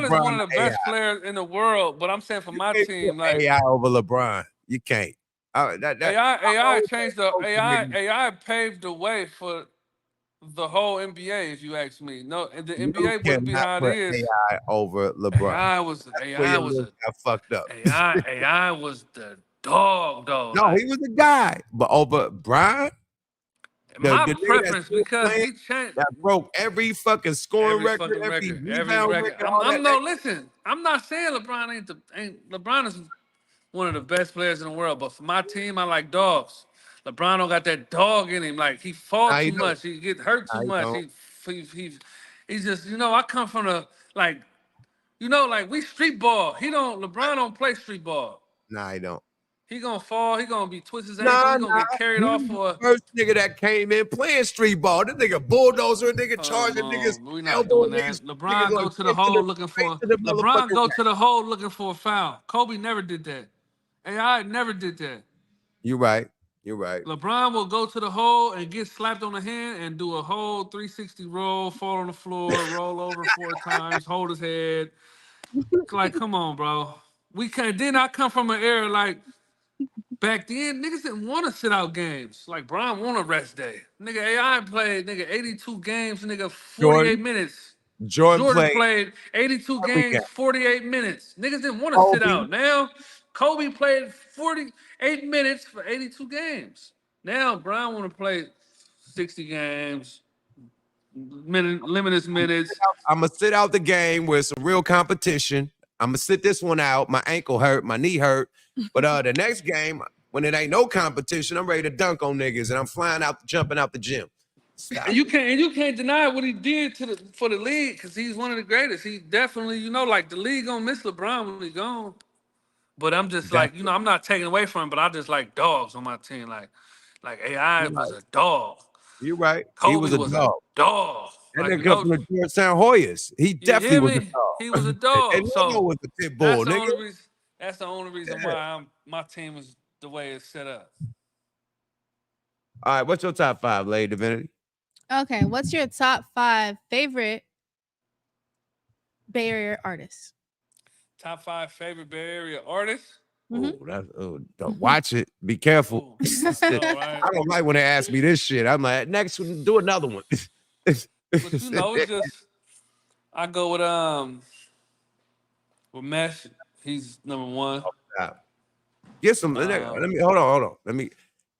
is one of the best players in the world. But I'm saying for my team, like AI over LeBron, you can't. AI paved the way for the whole NBA. If you ask me, no, the NBA wouldn't be how it is. AI over LeBron. AI was fucked up. AI was the dog, though. No, he was a guy, but over Bron. My preference because he changed. That broke every fucking scoring record, every record. Listen, I'm not saying LeBron LeBron is one of the best players in the world, but for my team, I like dogs. LeBron don't got that dog in him. Like he falls too much, he get hurt too much. He's just, I come from like we street ball. LeBron don't play street ball. Nah, he don't. He gonna fall. He gonna be twist his ankle. Nah, He gonna get carried off for a first nigga that came in playing street ball. This nigga bulldozer, nigga charging niggas, we not elbow doing that. niggas. LeBron Niggas go like to the hole looking for. to the LeBron go motherfucking to the hole looking for a foul. Kobe never did that. AI never did that. You're right. You're right. LeBron will go to the hole and get slapped on the hand and do a whole 360 roll, fall on the floor, roll over 4 times, hold his head. Like, come on, bro. We can't. Then I come from an era like back then, niggas didn't want to sit out games. Like, Brian want a rest day. Nigga, AI played, 82 games, 48 minutes. Jordan played 82 games, 48 minutes. Niggas didn't want to sit out. Now, Kobe played 48 minutes for 82 games. Now, Brian want to play 60 games, limited minutes. I'm going to sit out the game with some real competition. I'm going to sit this one out. My ankle hurt. My knee hurt. But the next game, when it ain't no competition, I'm ready to dunk on niggas, and I'm flying out, jumping out the gym. And you can't deny what he did for the league, because he's one of the greatest. He definitely, like the league gonna miss LeBron when he gone. But I'm just like, I'm not taking away from him, but I just like dogs on my team. Like AI was a dog. You're right. Kobe he was a dog. That nigga come from the Georgetown Hoyas. He definitely was a dog. He was a dog. And so was the pit bull, nigga. That's the only reason why my team is the way it's set up. All right, what's your top 5, Lady Divinity? Okay, what's your top 5 favorite Bay Area artists? Top 5 favorite Bay Area artists? Don't watch it. Be careful. Right. I don't like when they ask me this shit. I'm like, next one, do another one. But it's just I go with Mesh. He's number 1. Get some. Let me hold on.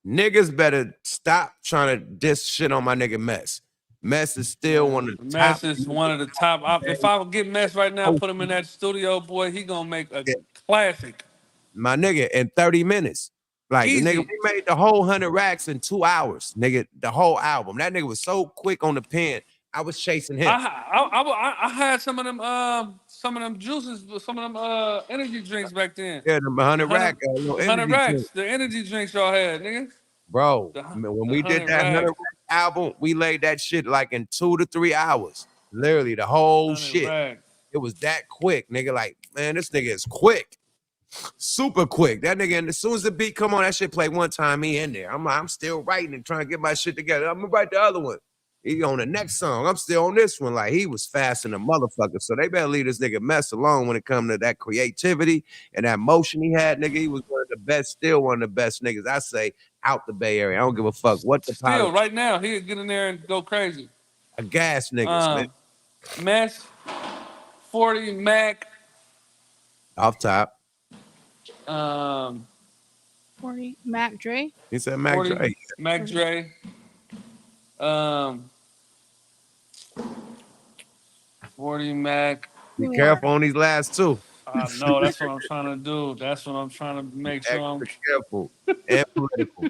Niggas better stop trying to diss shit on my nigga Mess. Mess is still one of the top. Mess is one of the top. If I would get Mess right now, put him in that studio, boy, he gonna make a classic. My nigga, in 30 minutes. Like, Easy. nigga, we made the whole 100 racks in 2 hours. Nigga, the whole album. That nigga was so quick on the pen. I was chasing him. I had some of them juices, some of them energy drinks back then. Yeah, the 100 rack. 100 racks. The energy drinks y'all had, nigga. Bro, when we did that 100 rack album, we laid that shit like in 2 to 3 hours. Literally, the whole shit. Rack. It was that quick, nigga. Like, man, this nigga is quick. Super quick. That nigga, and as soon as the beat come on, that shit play one time, he in there. I'm still writing and trying to get my shit together. I'm gonna write the other one. He on the next song. I'm still on this one. Like, he was fast in a motherfucker. So they better leave this nigga Mess alone when it comes to that creativity and that motion he had, nigga. He was one of the best, still one of the best niggas, I say, out the Bay Area. I don't give a fuck what the still right now, he'll get in there and go crazy. A gas niggas, man. Mess, 40, Mac. Off top. 40, Mac Dre. He said Mac 40, Dre. Mac Dre. 40 Mac. Be careful on these last 2. I know, that's what I'm trying to do. That's what I'm trying to make sure I'm careful and political.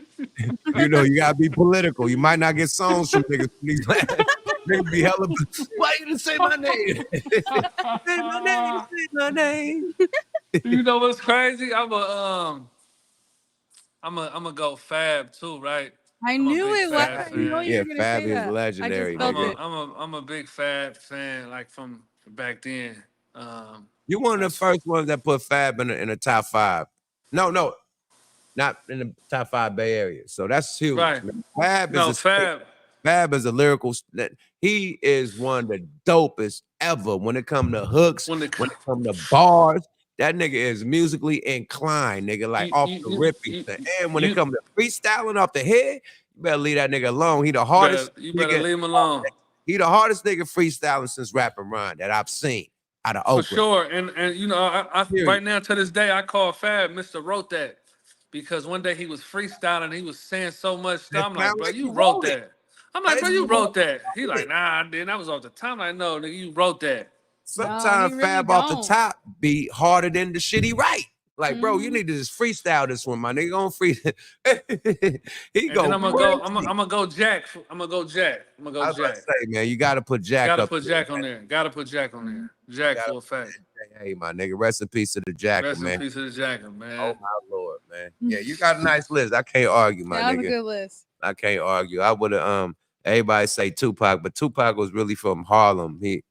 You gotta be political. You might not get songs from niggas. Niggas be hella. Why you didn't say my name? Say my name. Say my name. You know what's crazy? I'm a go Fab too, right? I knew it was. I know you were gonna Fab say is that. legendary. I'm a big Fab fan, like from back then. You're one of the first ones that put Fab in the top 5. No, not in the top 5 Bay Area. So that's huge. Right. Fab is a lyrical. He is one of the dopest ever when it comes to hooks, when it comes to bars. That nigga is musically inclined, nigga, like off the rip. And when it comes to freestyling off the head, you better leave that nigga alone. He the hardest. You better leave him alone. He the hardest nigga freestyling since Rap and Run that I've seen out of Oakland. For sure. And I right now to this day, I call Fab Mr. Wrote That, because one day he was freestyling, he was saying so much stuff. I'm like, bro, you wrote that. I'm like, bro, you wrote that. He like, nah, dude, that was off the top. I'm like, no, nigga, you wrote that. Sometimes Fab off the top be harder than the shit he write. Like, bro, you need to just freestyle this one, my nigga. Go free. He And go. then I'm gonna go Jack. I'm gonna go Jack. I was about to say, man, you gotta put Jack Gotta up. put Jack on there. Gotta put Jack on there. Jack for a fact. Hey, my nigga, rest in peace to the Jacker, Rest man. in peace to the Jacker, man. Oh my lord, man. Yeah, you got a nice list. I can't argue, my that nigga. was a good list. I can't argue. I would have everybody say Tupac, but Tupac was really from Harlem. He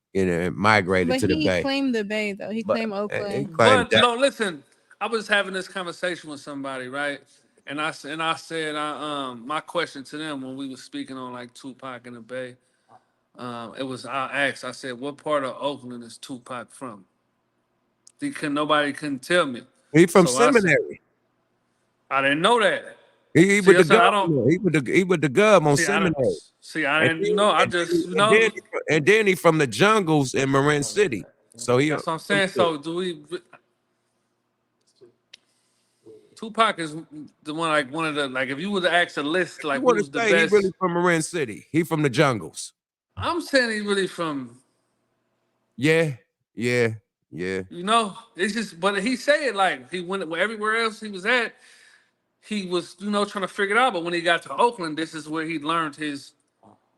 migrated to the Bay. He claimed the Bay though. He claimed Oakland. He claimed But no, listen. I was having this conversation with somebody, right? And I said, my question to them when we was speaking on like Tupac in the Bay, I asked, I said, what part of Oakland is Tupac from? Nobody couldn't tell me. He from Seminary. I didn't know that. He with the gov. He with the gov on Seminary. I didn't know. I just know. And then he from the jungles in Marin City. So that's what I'm saying. So do we? Tupac is the one, like one of the, like if you were to ask a list, like who's the best? He really from Marin City. He from the jungles. I'm saying he's really from. Yeah. You know, it's just, but he said like he went everywhere else he was at. He was, trying to figure it out. But when he got to Oakland, this is where he learned his,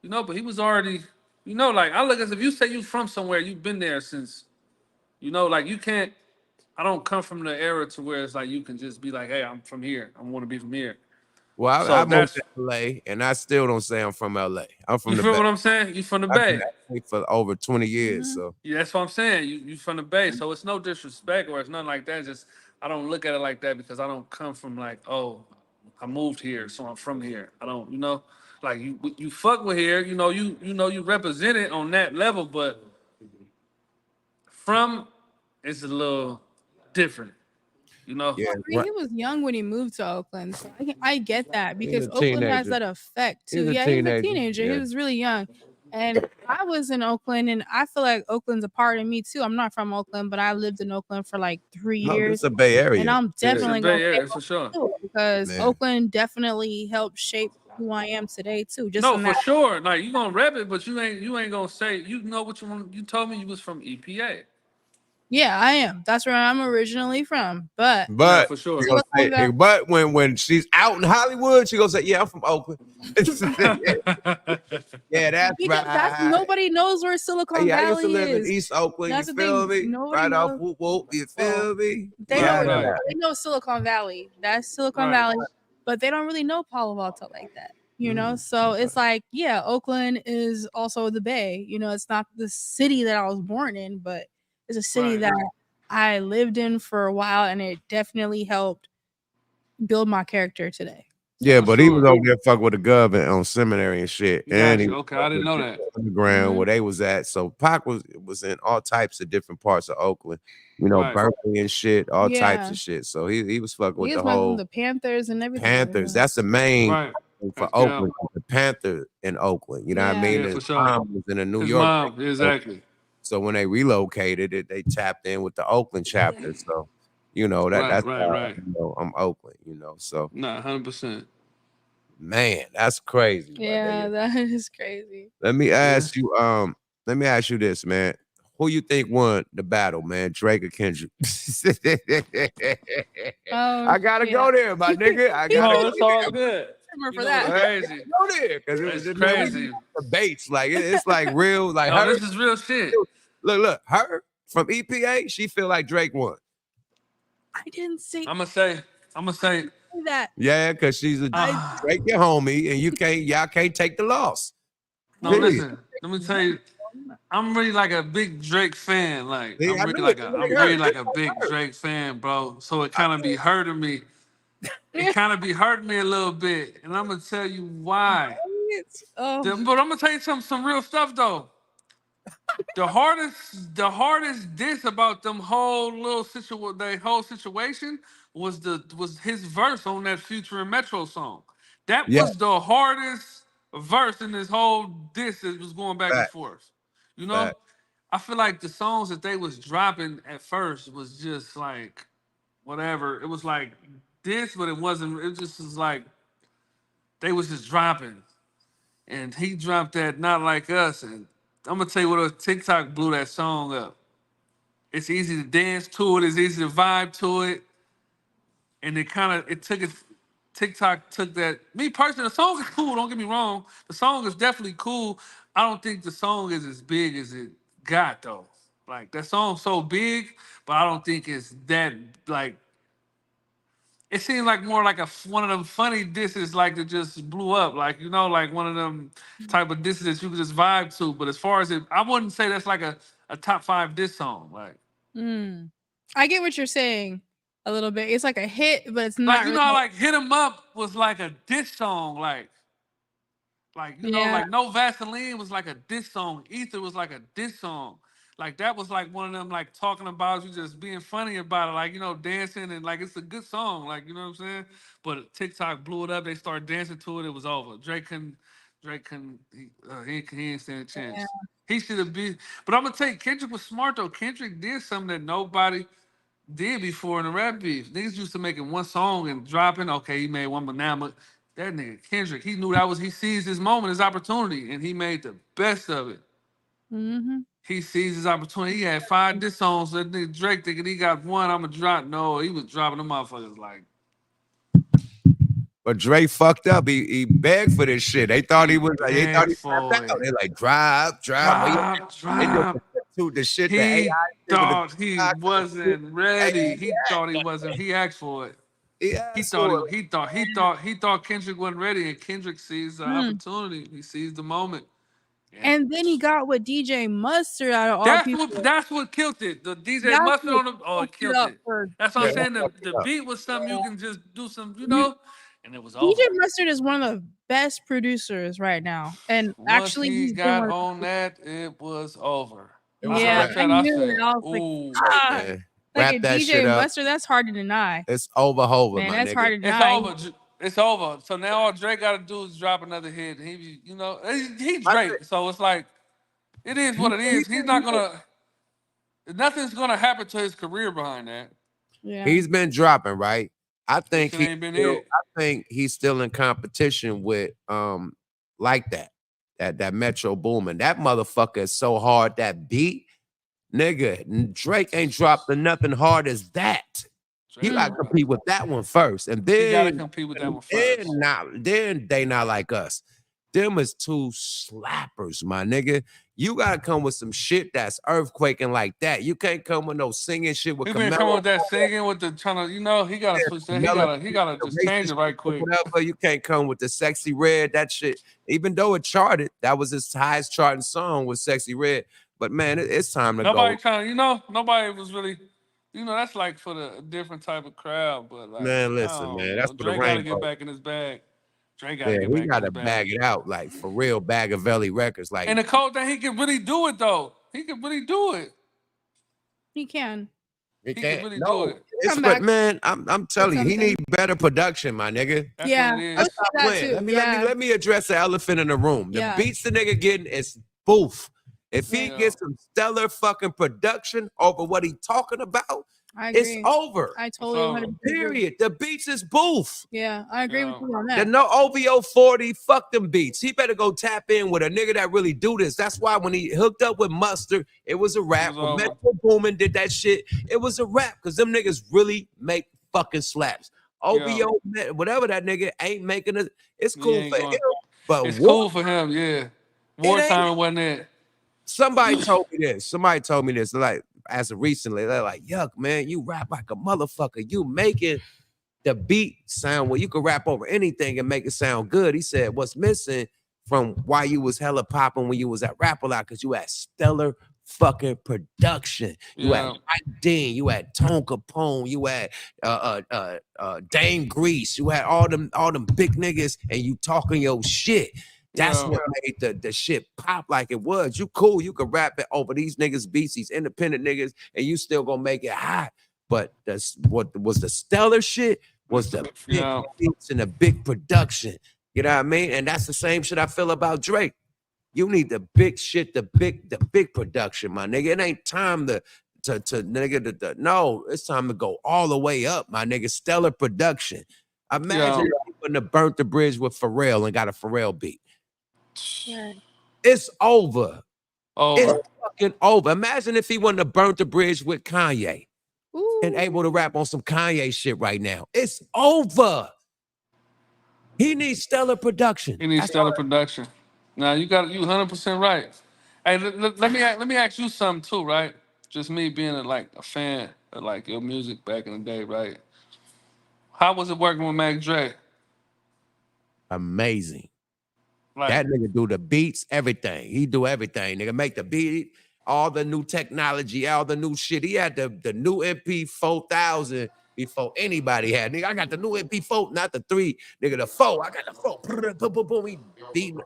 but he was already, like I look at, if you say you from somewhere, you've been there since, like you can't. I don't come from the era to where it's like you can just be like, hey, I'm from here. I want to be from here. Well, I moved to LA, and I still don't say I'm from LA. I'm from the Bay. You feel what I'm saying? You from the Bay. For over 20 years, so. Yeah, that's what I'm saying. You from the Bay, so it's no disrespect or it's nothing like that. Just I don't look at it like that because I don't come from like, oh, I moved here, so I'm from here. I don't, like you fuck with here. You represent it on that level, but from it's a little different. Yeah, he was young when he moved to Oakland. So I get that because Oakland has that effect too. He was a teenager. Yeah. He was really young. And I was in Oakland, and I feel like Oakland's a part of me too. I'm not from Oakland, but I lived in Oakland for like 3 years. It's a Bay Area. And I'm definitely Bay Area for sure. Because Oakland definitely helped shape who I am today too. Just for sure. Like you gonna rep it, but you ain't gonna say what you want. You told me you was from EPA. Yeah, I am. That's where I'm originally from. But for sure. But when she's out in Hollywood, she gonna say, "Yeah, I'm from Oakland." Yeah, that's right. Nobody knows where Silicon Valley is. I used to live in East Oakland. You feel me? Right off Whoop Whoop. You feel me? They know Silicon Valley. That's Silicon Valley, but they don't really know Palo Alto like that. So it's like, yeah, Oakland is also the Bay. It's not the city that I was born in, but it's a city that I lived in for a while, and it definitely helped build my charter today. Yeah, but he was over there fucking with the gov on Seminary and shit. And okay, I didn't know that. Underground where they was at. So Pac was in all types of different parts of Oakland, Berkeley and shit, all types of shit. So he was fucking with the whole the Panthers and everything. Panthers. That's the main for Oakland. The Panther in Oakland. You know what I mean? His mom was in a New York. Mom, exactly. So when they relocated they tapped in with the Oakland chapter. So, that's right. I'm Oakland, so. Nah, 100%. Man, that's crazy. Yeah, that is crazy. Let me ask you this, man. Who you think won the battle, man? Drake or Kendrick? I gotta go there, my nigga. It's all good. For that. Crazy. Go there, because it's crazy. Debates, like it's like real, like this is real shit. Look, her from EPA, she feel like Drake won. I didn't say. I'm gonna say that. Yeah, because she's a Drake your homie, and y'all can't take the loss. No, listen. Let me tell you, I'm really like a big Drake fan. Like I'm really like a big Drake fan, bro. So it kind of be hurting me. It kind of be hurting me a little bit, and I'm gonna tell you why. But I'm gonna tell you some real stuff though. The hardest diss about them whole situation was his verse on that Future and Metro song. That was the hardest verse in this whole diss that was going back and forth. I feel like the songs that they was dropping at first was just like whatever. It was like this, but it wasn't. It just was like they was just dropping, and he dropped that Not Like Us, and I'm gonna tell you what, TikTok blew that song up. It's easy to dance to it. It's easy to vibe to it. and it took it. TikTok took that. Me personally, the song is cool. Don't get me wrong. The song is definitely cool. I don't think the song is as big as it got though. Like that song's so big, but I don't think it's that like. It seemed like more like one of them funny disses like that just blew up. Like, you know, like one of them type of disses that you could just vibe to. But as far as it, I wouldn't say that's like a top 5 diss song. Like, I get what you're saying a little bit. It's like a hit, but it's not. Like, you know, how, like Hit 'Em Up was like a diss song. Like you know, like No Vaseline was like a diss song. Ether was like a diss song. Like that was like one of them like talking about you just being funny about it, like, you know, dancing and like it's a good song, like, you know what I'm saying? But TikTok blew it up. They started dancing to it. It was over. Drake couldn't. He ain't stand a chance. Yeah. He should have been. But I'm gonna tell you, Kendrick was smart though. Kendrick did something that nobody did before in the rap beef. Niggas used to making one song and dropping. Okay, he made one, but now that nigga Kendrick, he knew he seized his moment, his opportunity, and he made the best of it. He seized his opportunity. He had 5 diss songs. That nigga Drake thinking he got one, I'ma drop. No, he was dropping them motherfuckers like. But Dre fucked up. He begged for this shit. They thought he was. They thought he stepped out. They like drop. The shit. He thought he wasn't ready. He thought he wasn't. He asked for it. He thought Kendrick wasn't ready, and Kendrick seized the opportunity. He seized the moment. Yeah. And then he got with DJ Mustard out of all people. That's what killed it. The DJ Mustard on the it killed it. That's what I'm saying. The beat was something you can just do some, you know, and it was over. DJ Mustard is one of the best producers right now, and once actually he got on that, it was over. Yeah, I knew it. I was like, like a DJ Mustard, that's hard to deny. It's over, man. That's hard to deny. It's over. So now all Drake got to do is drop another hit. He, you know, he's Drake. So it's like, it is what it is. He's not gonna. Nothing's gonna happen to his career behind that. Yeah, he's been dropping, right? I think I think he's still in competition with like that Metro Boomin. That motherfucker is so hard. That beat, nigga, Drake ain't dropped nothing hard as that. You gotta compete with that one first, and then you gotta compete with that one first. Then they not like us. Them is 2 slappers, my nigga. You gotta come with some shit that's earthquaking like that. You can't come with no singing shit with. He been coming with that singing with the trying to, you know, he gotta switch that. He gotta just change it right quick. Whatever. You can't come with the Sexy Red. That shit, even though it charted, that was his highest charting song was Sexy Red. But man, it's time to go. Nobody was really. You know, that's like for the different type of crowd, but like, man, listen, man, that's for Drake the gotta get back in his bag. Drake gotta get back in his bag. We gotta bag it out, like for real, Bagavelli Records, like. And the cold thing, he can really do it though. He can really do it. He can. He can really do it. But man, I'm telling you, he need better production, my nigga. That's what it is. Let me address the elephant in the room. The beats the nigga getting is boof. If he gets some stellar fucking production over what he talking about, it's over. I totally agree. Period. The beats is boof. Yeah, I agree with you on that. The no OVO 40, fuck them beats. He better go tap in with a nigga that really do this. That's why when he hooked up with Mustard, it was a rap. When Metro Boomin did that shit, it was a rap because them niggas really make fucking slaps. OVO, whatever that nigga ain't making it. It's cool for him. But it's cool for him, yeah. Wartime wasn't it. Somebody told me this, like as of recently. They're like, "Yuck, man, you rap like a motherfucker. You making the beat sound well. You could rap over anything and make it sound good." He said, "What's missing from why you was hella popping when you was at Rap A Lot? Because you had stellar fucking production. You had Mike Dean, you had Tone Capone, you had Dame Grease, you had all them big niggas, and you talking your shit." That's what made the shit pop like it was. You cool, you can rap it over these niggas beats, these independent niggas, and you still gonna make it hot. But that's what was the stellar shit was the big beats and the big production. You know what I mean? And that's the same shit I feel about Drake. You need the big shit, the big production, my nigga. It ain't time to no, it's time to go all the way up, my nigga. Stellar production. Imagine if you wouldn't have burnt the bridge with Pharrell and got a Pharrell beat. It's over. It's fucking over. Imagine if he wouldn't have burnt the bridge with Kanye. and able to rap on some Kanye shit right now. It's over. He needs stellar production. He needs stellar production. Now you 100% right. Hey, let me ask you something too, right? Just me being a fan of like your music back in the day, right? How was it working with Mac Dre? Amazing. Like, that nigga do the beats, everything. He do everything. Nigga make the beat, all the new technology, all the new shit. He had the new MP 4000 before anybody had. Nigga, I got the new MP 4, not the 3. Nigga, the 4. I got the 4. Boom, boom, boom. He beating.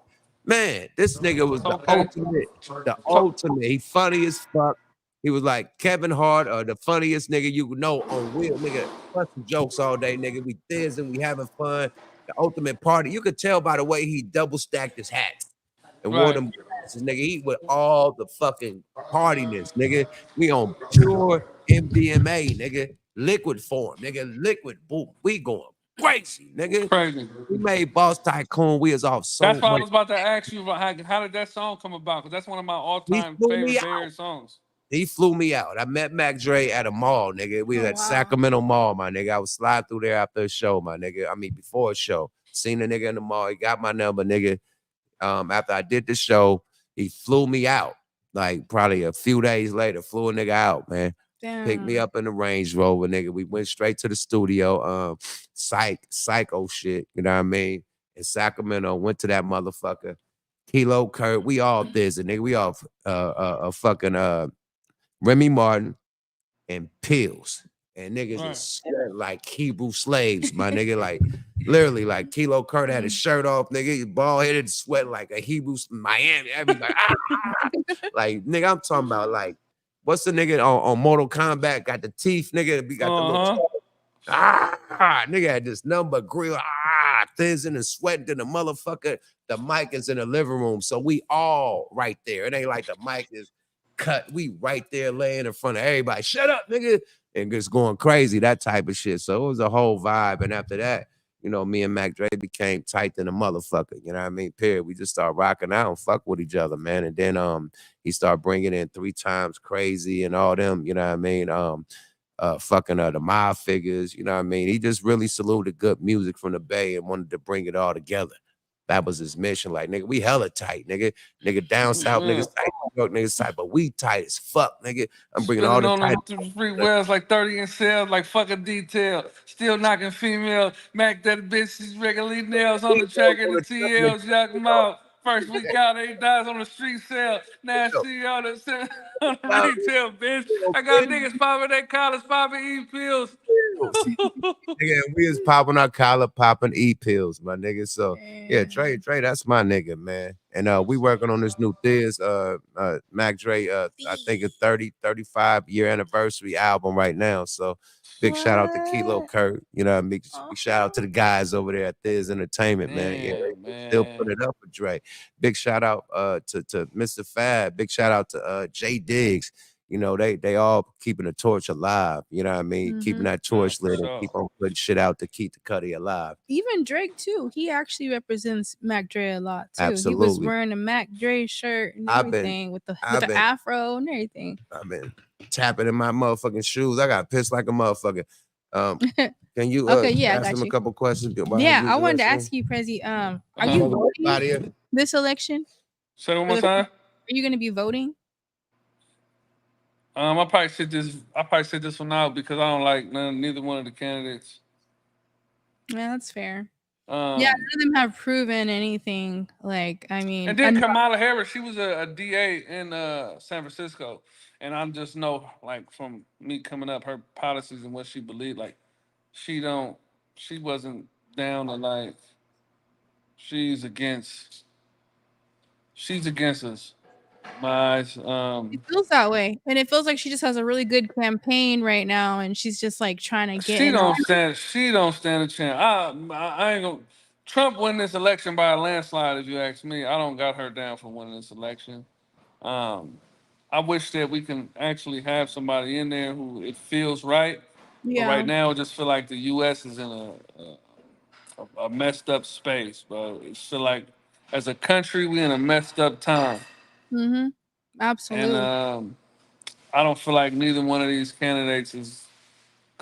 Man, this nigga was the ultimate. The ultimate. He funny as fuck. He was like Kevin Hart, or the funniest nigga you know on wheel. Nigga, busting jokes all day, nigga. We thizzing, we having fun. The ultimate party. You could tell by the way he double stacked his hats and wore them glasses, nigga. He with all the fucking partiness, nigga. We on pure MDMA, nigga. Liquid form, nigga. Liquid, boom. We going crazy, nigga. Crazy. We made Boss Tycoon. We was off so That's why much. I was about to ask you how did that song come about? Because that's one of my all-time favorite songs. He flew me out. I met Mac Dre at a mall, nigga. We was at Sacramento Mall, my nigga. I was slide through there after a show, my nigga. I mean, before a show. Seen the nigga in the mall. He got my number, nigga. After I did the show, he flew me out. Like, probably a few days later, flew a nigga out, man. Damn. Picked me up in the Range Rover, nigga. We went straight to the studio. Psycho shit, you know what I mean? In Sacramento, went to that motherfucker. Kilo Kurt, we all busy, nigga. We all fucking Remy Martin and pills. And niggas is sweating like Hebrew slaves, my nigga. Like, literally, like Kilo Kurt had his shirt off, nigga. He bald-headed, sweating like a Hebrew, Miami. Everybody, like, nigga, I'm talking about, like, what's the nigga on Mortal Kombat? Got the teeth, nigga. We got the little nigga had this number grill, thizzing and sweating to the motherfucker. The mic is in the living room, so we all right there. It ain't like the mic is cut. We right there laying in front of everybody. Shut up, nigga. And just going crazy, that type of shit. So it was a whole vibe. And after that, you know, me and Mac Dre became tight than a motherfucker. You know what I mean? Period. We just started rocking out and fuck with each other, man. And then he started bringing in 3 Times Crazy and all them, you know what I mean? Fucking the Mob Figures, you know what I mean? He just really saluted good music from the Bay and wanted to bring it all together. That was his mission. Like, nigga, we hella tight, nigga. Nigga down south, niggas tight, New York niggas tight, but we tight as fuck, nigga. I'm bringing all the tight. Free wells like 30 in sales, like fucking detail. Still knocking female. Mac that bitch, she's regularly nails on the track and the TLs, YUKMOUTH. First week out, 8 dies on the street sale. Now see all the retail, bitch. I got niggas popping their collars, popping E-pills. Nigga, we was popping our collar, popping E-pills, my nigga. So yeah, Trey, that's my nigga, man. And we working on this new Thiz, Mac Dre, I think a 35 year anniversary album right now. So big shout out to Kilo Kurt, you know what I mean? Big shout out to the guys over there at Thiz Entertainment, man. Yeah, still put it up for Dre. Big shout out to Mr. Fab. Big shout out to Jay Diggs. You know, they all keeping the torch alive. You know what I mean? Keeping that torch lit and keep on putting shit out to keep the Cuddy alive. Even Drake, too. He actually represents Mac Dre a lot, too. Absolutely. He was wearing a Mac Dre shirt and everything with the afro and everything. I've been tapping in my motherfucking shoes. I got pissed like a motherfucker. Can you ask him a couple questions? Yeah, I wanted to ask you, Prezi, are you voting this election? Say it one more time. Are you going to be voting? I probably sit this one out because I don't like neither one of the candidates. Yeah, that's fair. None of them have proven anything. Like, I mean, and then Kamala Harris, she was a DA in San Francisco, and I just know, like, from me coming up, her policies and what she believed, like, she wasn't down to, like, she's against us. It feels that way, and it feels like she just has a really good campaign right now, and she's just like trying to get. She don't stand a chance. I ain't gonna. Trump win this election by a landslide, if you ask me. I don't got her down for winning this election. I wish that we can actually have somebody in there who it feels right. Yeah. But right now, I just feel like the U.S. is in a messed up space, but it's feel like as a country we in a messed up time. Absolutely. And I don't feel like neither one of these candidates is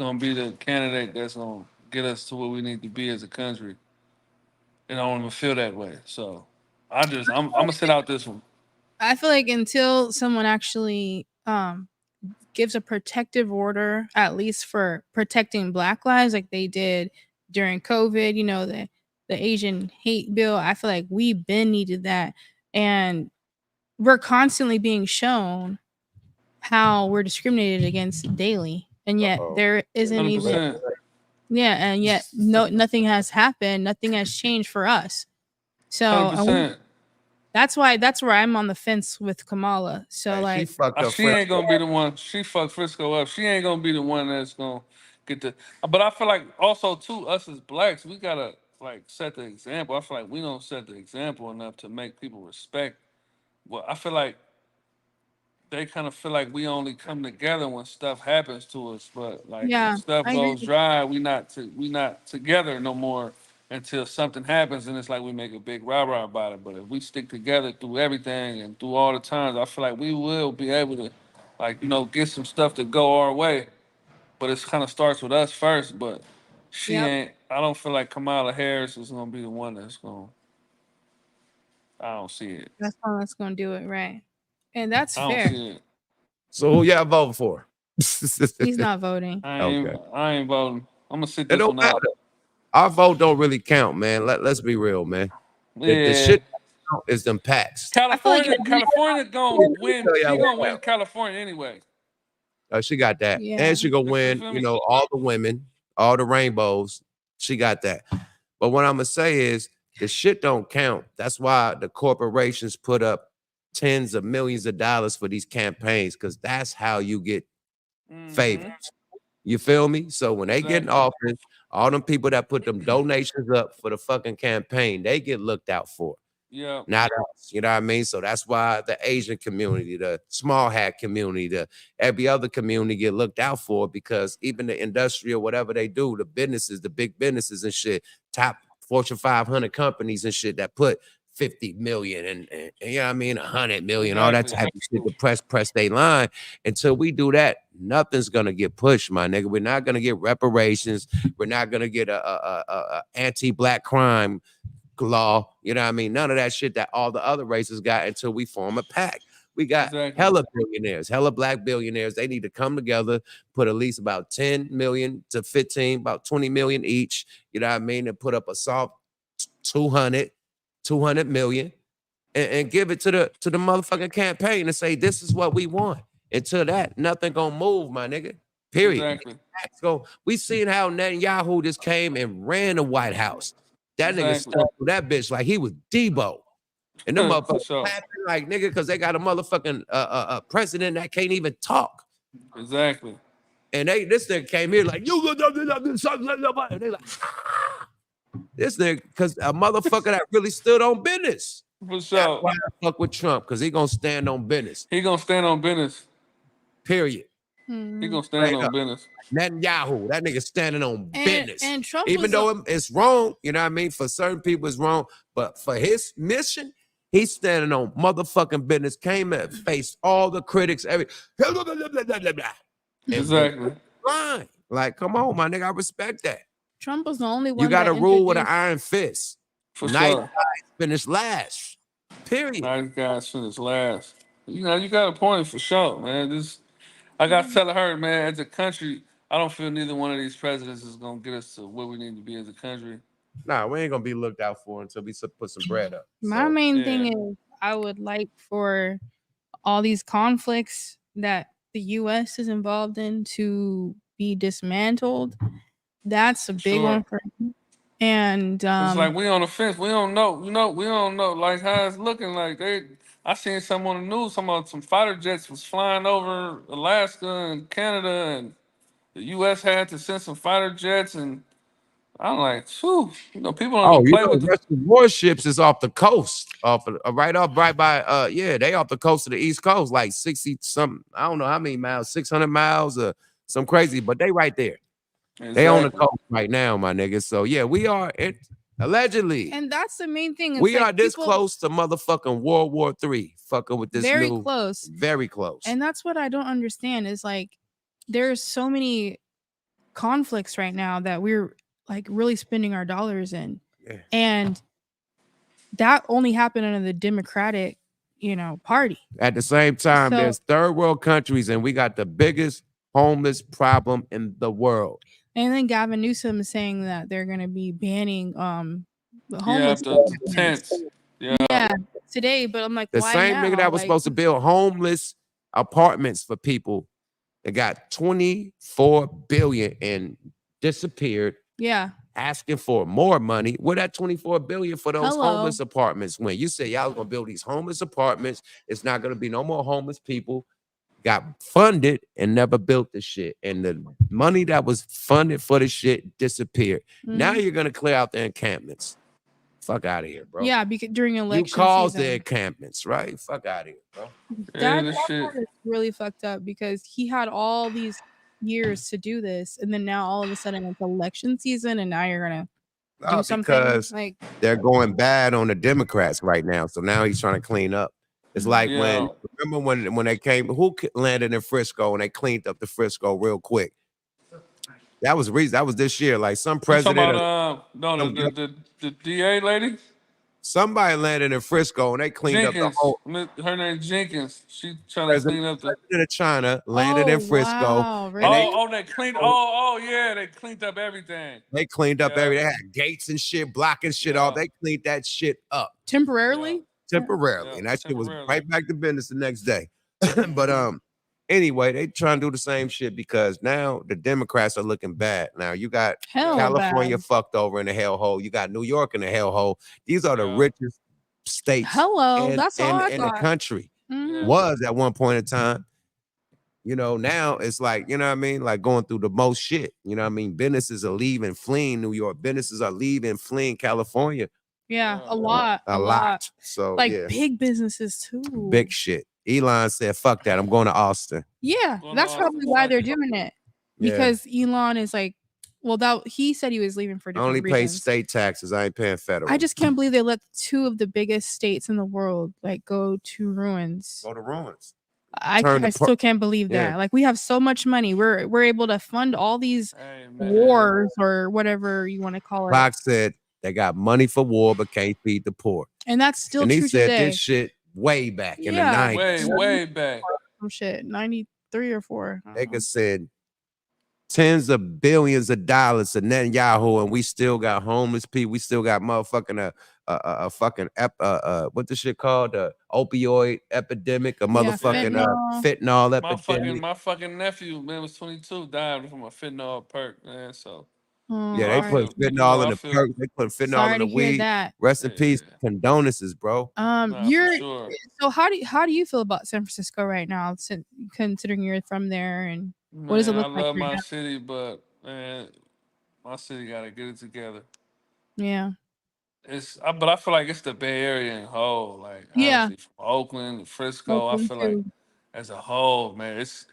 gonna be the candidate that's gonna get us to where we need to be as a country. And I don't even feel that way. So I'm gonna sit out this one. I feel like until someone actually gives a protective order, at least for protecting Black lives, like they did during COVID, you know, the Asian hate bill. I feel like we've been needed that, and we're constantly being shown how we're discriminated against daily, and yet there isn't 100%. even. Yeah, and yet nothing has happened. Nothing has changed for us. So 100%. that's where I'm on the fence with Kamala. So Hey, like, she fucked up. She ain't gonna be the one. She fucked Frisco up. She ain't gonna be the one that's gonna get the. But I feel like also too, us as blacks, we gotta like set the example. I feel like we don't set the example enough to make people respect. Well, I feel like they kind of feel like we only come together when stuff happens to us, but like yeah, when stuff I agree goes with dry, we not together no more until something happens, and it's like we make a big rah-rah about it. But if we stick together through everything and through all the times, I feel like we will be able to, like, you know, get some stuff to go our way. But it kind of starts with us first. But she Yep. ain't. I don't feel like Kamala Harris is gonna be the one that's gonna. I don't see it. That's all that's gonna do it, right? And that's I don't fair. see it. So who y'all voting for? He's not voting. I ain't voting. I'm gonna sit It this don't one out. matter. Our vote don't really count, man. Let's be real, man. Yeah. The shit that count is them packs. California gonna win. Tell She y'all gonna what win California anyway. She got that. Yeah. And she gonna You win, feel you me? know, all the women, all the rainbows. She got that. But what I'm gonna say is the shit don't count. That's why the corporations put up tens of millions of dollars for these campaigns, because that's how you get favors. You feel me? So when they get in office, all them people that put them donations up for the fucking campaign, they get looked out for. Yeah. Not us, you know what I mean? So that's why the Asian community, the small hat community, every other community get looked out for, because even the industry or whatever they do, the businesses, the big businesses and shit, top Fortune 500 companies and shit that put 50 million and you know what I mean, 100 million, all that type of shit to press they line. Until we do that, nothing's gonna get pushed, my nigga. We're not gonna get reparations. We're not gonna get a anti-black crime law, you know what I mean? None of that shit that all the other races got until we form a pact. We got hella billionaires, hella black billionaires. They need to come together, put at least about 10 million to 15, about 20 million each, you know what I mean? And put up a soft 200 million and give it to the motherfucking campaign and say, this is what we want. Until that, nothing gonna move, my nigga. Period. Exactly. So we seen how Netanyahu just came and ran the White House. That nigga stuck with that bitch like he was Debo. And them motherfuckers clapping like nigga, because they got a motherfucking president that can't even talk. Exactly. And this nigga came here like, you and they like, this nigga, because a motherfucker that really stood on business. For sure. That's why I fuck with Trump, because he gonna stand on business. He gonna stand on business. Period. He gonna stand on business. Netanyahu, that nigga standing on business. And Trump, even though it's wrong, you know what I mean? For certain people, it's wrong. But for his mission, he's standing on motherfucking business. Came and faced all the critics, Exactly. Fine. Like, come on, my nigga. I respect that. Trump was the only one. You got to rule with an iron fist. For nice sure. guys finish last. Period. Nice guys finish last. You know, you got a point for sure, man. I got to tell her, man, as a country, I don't feel neither one of these presidents is going to get us to where we need to be as a country. Nah, we ain't going to be looked out for until we put some bread up. My main thing is I would like for all these conflicts that the U.S. is involved in to be dismantled. That's a big one for me. And it's like we on the fence. We don't know. We don't know like how it's looking like. I seen some on the news, some fighter jets was flying over Alaska and Canada, and the U.S. had to send some fighter jets, and I'm like, phew, people don't play with Russian warships is off the coast, right by they off the coast of the East Coast, like 60 something, I don't know how many miles, 600 miles or some crazy, but they right there. Exactly. They on the coast right now, my niggas. So yeah, we are allegedly, and that's the main thing. We are this close to motherfucking World War III, fucking with this very close. And that's what I don't understand is like there's so many conflicts right now that we're like really spending our dollars in. Yeah. And that only happened under the Democratic, party. At the same time, So- there's third world countries, and we got the biggest homeless problem in the world. And then Gavin Newsom is saying that they're going to be banning the homeless. the tents. Yeah, today. But I'm like, The why same now? nigga that was supposed to build homeless apartments for people that got 24 billion and disappeared. Yeah. Asking for more money. Where that 24 billion for those Hello. homeless apartments went? You said y'all was gonna build these homeless apartments. It's not gonna be no more homeless people. Got funded and never built the shit. And the money that was funded for the shit disappeared. Now you're gonna clear out the encampments. Fuck out of here, bro. Yeah, because during election you caused season. the encampments, right? Fuck out of here, bro. That part is really fucked up because he had all these years to do this, and then now all of a sudden it's election season, and now you're gonna do something because like they're going bad on the Democrats right now. So now he's trying to clean up. It's like remember when they came, who landed in Frisco and they cleaned up the Frisco real quick. That was this year. Like some president, the DA lady. Somebody landed in Frisco and they cleaned up the whole. Her name Jenkins. She trying to clean up the president of China landed in Frisco. Wow, really? They cleaned. They cleaned up everything. They cleaned up everything. They had gates and shit, blocking shit off. They cleaned that shit up temporarily. And that shit was right back to business the next day. But anyway, they trying to do the same shit because now the Democrats are looking bad. Now you got California fucked over in the hellhole. You got New York in the hellhole. These are the richest states in the country. Was at one point in time. Now it's like, you know what I mean? Like going through the most shit. You know what I mean? Businesses are leaving, fleeing New York. Businesses are leaving, fleeing California. Yeah, a lot. So big businesses too. Big shit. Elon said, fuck that. I'm going to Austin. Yeah, that's probably why they're doing it. Because Elon is like, he said he was leaving for different reasons. I only pay state taxes. I ain't paying federal. I just can't believe they let two of the biggest states in the world go to ruins. Go to ruins. I still can't believe that. Like we have so much money. We're able to fund all these wars or whatever you want to call it. Fox said they got money for war but can't feed the poor. And that's still true today. And he said this shit way back in the 90s. Way back. Some shit, 93 or 4. They could send tens of billions of dollars to Netanyahu, and we still got homeless people. We still got motherfucking what the shit called? Opioid epidemic, a motherfucking fentanyl epidemic. My fucking nephew, man, was 22, died from a fentanyl perk, man. So they put fentanyl in the perk. They put fentanyl in the weed. Rest in peace. Condolences, bro. So how do you feel about San Francisco right now, considering you're from there, and what does it look like? I love my city, but man, my city gotta get it together. Yeah. But I feel like it's the Bay Area in whole. Like honestly, from Oakland, Frisco, I feel like as a whole, man, it's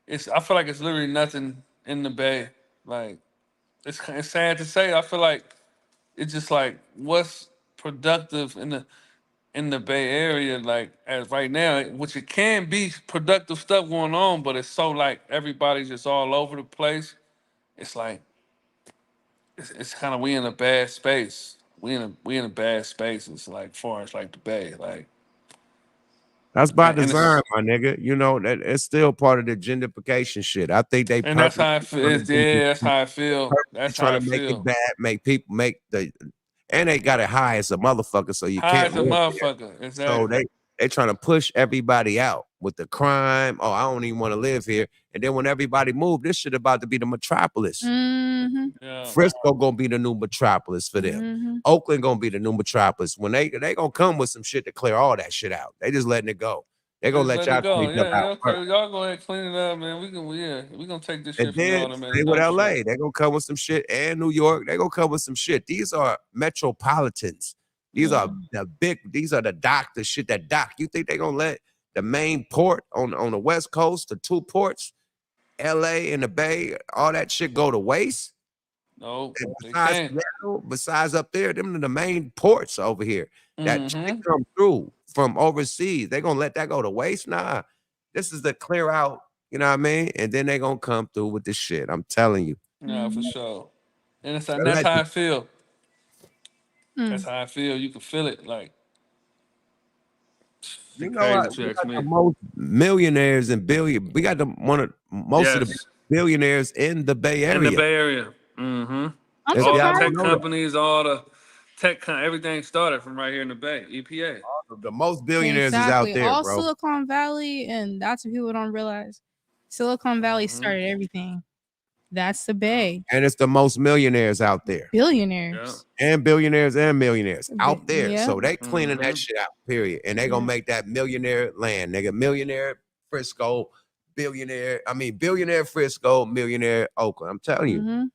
I feel like it's literally nothing in the Bay. Like it's sad to say. I feel like it's just like what's productive in the Bay Area, like as right now, which it can be productive stuff going on, but it's so like everybody's just all over the place. It's like it's kind of we in a bad space. We in a bad space. It's like far as like the Bay, like that's by design, my nigga. That it's still part of the gentrification shit. I think they and that's how I feel. That's how I feel. That's how I feel. Trying to make it bad, make people and they got it high as a motherfucker, so you high can't. As a motherfucker, exactly. So they trying to push everybody out with the crime. Oh, I don't even want to live here. And then when everybody move, this shit about to be the metropolis. Frisco gonna be the new metropolis for them. Oakland gonna be the new metropolis. When they gonna come with some shit to clear all that shit out. They just letting it go. They gonna let y'all clean it up. Y'all go ahead and clean it up, man. We gonna take this shit from y'all in a minute. With LA, they gonna come with some shit, and New York, they gonna come with some shit. These are metropolitans. These are the doctor shit that dock. You think they gonna let the main port on the West Coast, the two ports, LA and the Bay, all that shit go to waste? No, besides up there, them are the main ports over here. That shit come through from overseas. They gonna let that go to waste? Nah. This is the clear out, you know what I mean? And then they gonna come through with this shit. I'm telling you. Yeah, for sure. And that's how I feel. That's how I feel. You can feel it. Like, You know crazy what? what you We ask got the me. most millionaires and billion. We got most of the billionaires in the Bay Area. In the Bay Area. Mm-hmm. I'm All the surprised. tech companies, all the everything started from right here in the Bay. EPA. The most billionaires is out there, all bro. Silicon Valley, and that's what people don't realize. Silicon Valley started everything. That's the Bay. And it's the most millionaires out there. Billionaires. Yeah. And billionaires and millionaires out there. Yeah. So they cleaning that shit out, period. And they gonna make that millionaire land. Nigga, millionaire Frisco, billionaire Frisco, millionaire Oakland. I'm telling you.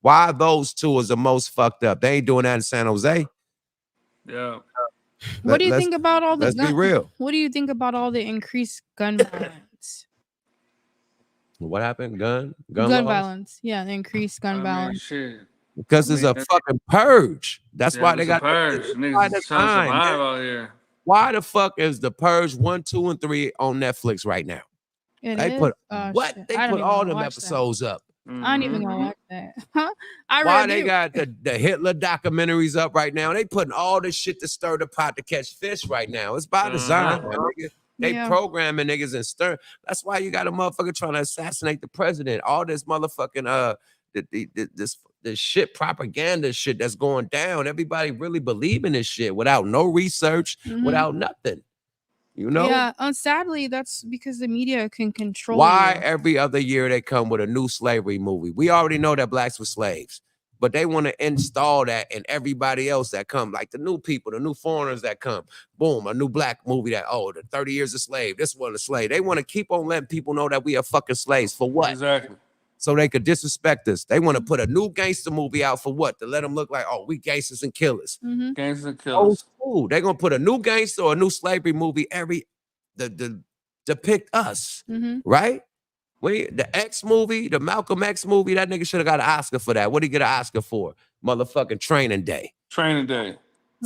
Why those two is the most fucked up? They ain't doing that in San Jose. Yeah. What do you think about all the let's be real. What do you think about all the increased gun violence? What happened? Gun violence. Yeah, the increased gun violence. Shit. Because it's a fucking purge. That's why they got purge. Niggas trying to survive out here. Why the fuck is the Purge 1, 2, and 3 on Netflix right now? They put all them episodes up. I don't even know watch that. Why they got the Hitler documentaries up right now? They putting all this shit to stir the pot to catch fish right now. It's by design, man, nigga. They programming niggas and stir. That's why you got a motherfucker trying to assassinate the president. All this motherfucking this shit propaganda shit that's going down. Everybody really believing this shit without no research, without nothing. You know? Yeah, sadly, that's because the media can control. Why every other year they come with a new slavery movie? We already know that blacks were slaves, but they want to install that in everybody else that come, like the new people, the new foreigners that come. Boom, a new black movie that, the 30 years a slave, this one a slave. They want to keep on letting people know that we are fucking slaves. For what? Exactly. So they could disrespect us. They want to put a new gangster movie out for what? To let them look like, we gangsters and killers. Gangsters and killers. They're going to put a new gangster or a new slavery movie depict us, right? The X movie, the Malcolm X movie, that nigga should have got an Oscar for that. What did he get an Oscar for? Motherfucking Training Day. Training Day.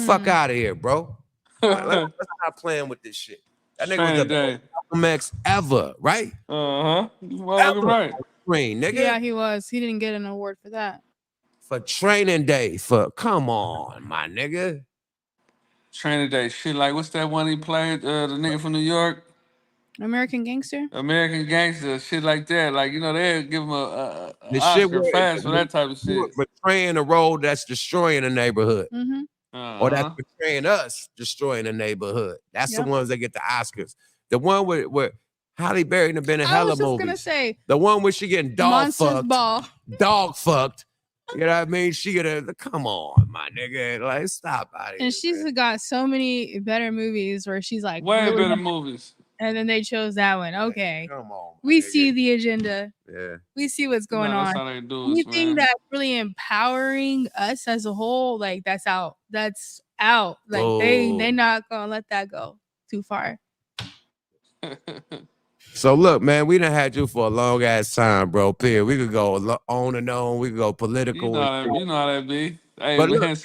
Fuck out of here, bro. Let's not playing with this shit. That nigga was the best Malcolm X ever, right? Well, right. Screen, nigga. Yeah, he was. He didn't get an award for that. For Training Day. Come on, my nigga. Training Day. Shit, like, what's that one he played? The nigga from New York? American Gangster? American Gangster. Shit like that. Like, they'll give him a Oscar fast for that type of shit. Betraying a role that's destroying a neighborhood. Or that's betraying us, destroying a neighborhood. That's the ones that get the Oscars. The one where Halle Berry have been in hella movies. I was just gonna say the one where she getting dog fucked. You know what I mean? She come on, my nigga. Like, stop out of here. And she's got so many better movies where she's like way really better movies. And then they chose that one. Okay. Come on. We see the agenda. Yeah. We see what's going on. That's how they do it. Anything that's really empowering us as a whole, like that's out. That's out. Like they not gonna let that go too far. So look, man, we done had you for a long ass time, bro. Period. We could go on and on. We could go political. You know how that be. Hey, but man, look,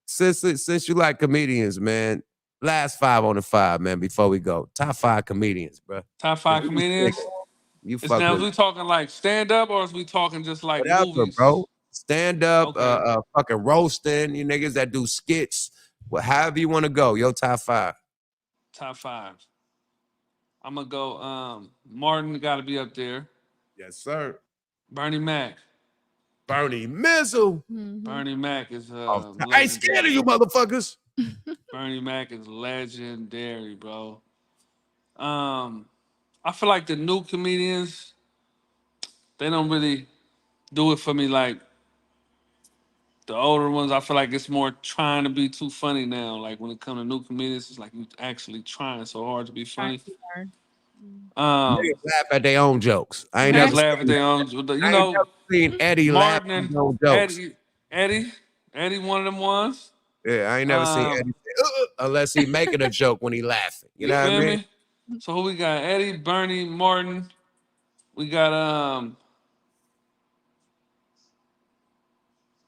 since you like comedians, man, last 5 on the 5, man. Before we go, top 5 comedians, bro. Top 5 comedians. You fuck now, with is we talking like stand up or is we talking just like whatever, movies, bro? Stand up, fucking roasting. You niggas that do skits, however you want to go. Your top 5. Top 5. I'm gonna go. Martin got to be up there. Yes, sir. Bernie Mac. Bernie Mizzle. Bernie Mac is. I ain't scared of you, motherfuckers. Bernie Mac is legendary, bro. I feel like the new comedians, they don't really do it for me like the older ones. I feel like it's more trying to be too funny now. Like when it comes to new comedians, it's like you actually trying so hard to be funny. Niggas laugh at their own jokes. I ain't never laugh at their own. never seen Eddie laugh at his own jokes. Eddie, one of them ones. Yeah, I ain't never seen Eddie unless he making a joke when he laughing. You know what I mean? So who we got? Eddie, Bernie, Martin. We got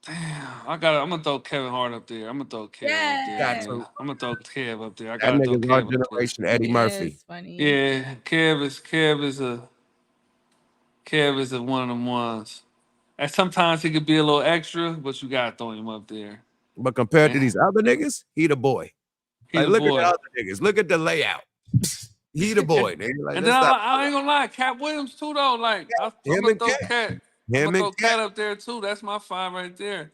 damn, I'm gonna throw Kevin Hart up there. I'm gonna throw Kev up there. I'm gonna throw Kev up there. I gotta throw Kev our generation, Eddie Murphy. Funny. Yeah, Kev is a Kev is one of them ones. And sometimes he could be a little extra, but you gotta throw him up there. But compared to these other niggas, he the boy. He like, the look boy. at the other niggas. Look at the layout. He the boy, nigga. Like, and then I ain't gonna lie, Cat Williams too though. Like I'm gonna throw Cat. I'm gonna throw Cat up there too. That's my 5 right there.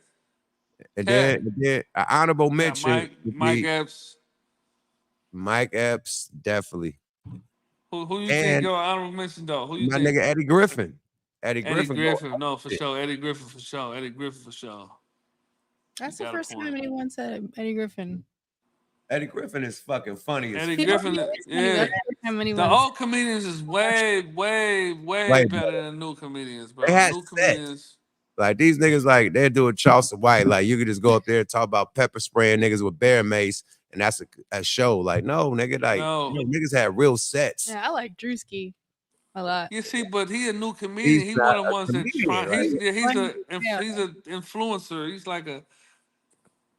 And then an honorable mention. Mike Epps. Mike Epps, definitely. Who you think your honorable mention though? Who you my think? nigga Eddie Griffin. Eddie Griffin, no, for sure. Eddie Griffin for sure. Eddie Griffin for sure. That's the first time anyone said Eddie Griffin. Eddie Griffin is fucking funny. Eddie Griffin, yeah. The old comedians is way better than new comedians, bro. New comedians. Like these niggas, like they're doing Charleston White. Like you could just go up there and talk about pepper spraying niggas with bear mace, and that's a show. Like no, nigga, like niggas had real sets. Yeah, I like Drewski a lot. You see, but he a new comedian. He's one of the ones that try. He's an influencer. He's like a.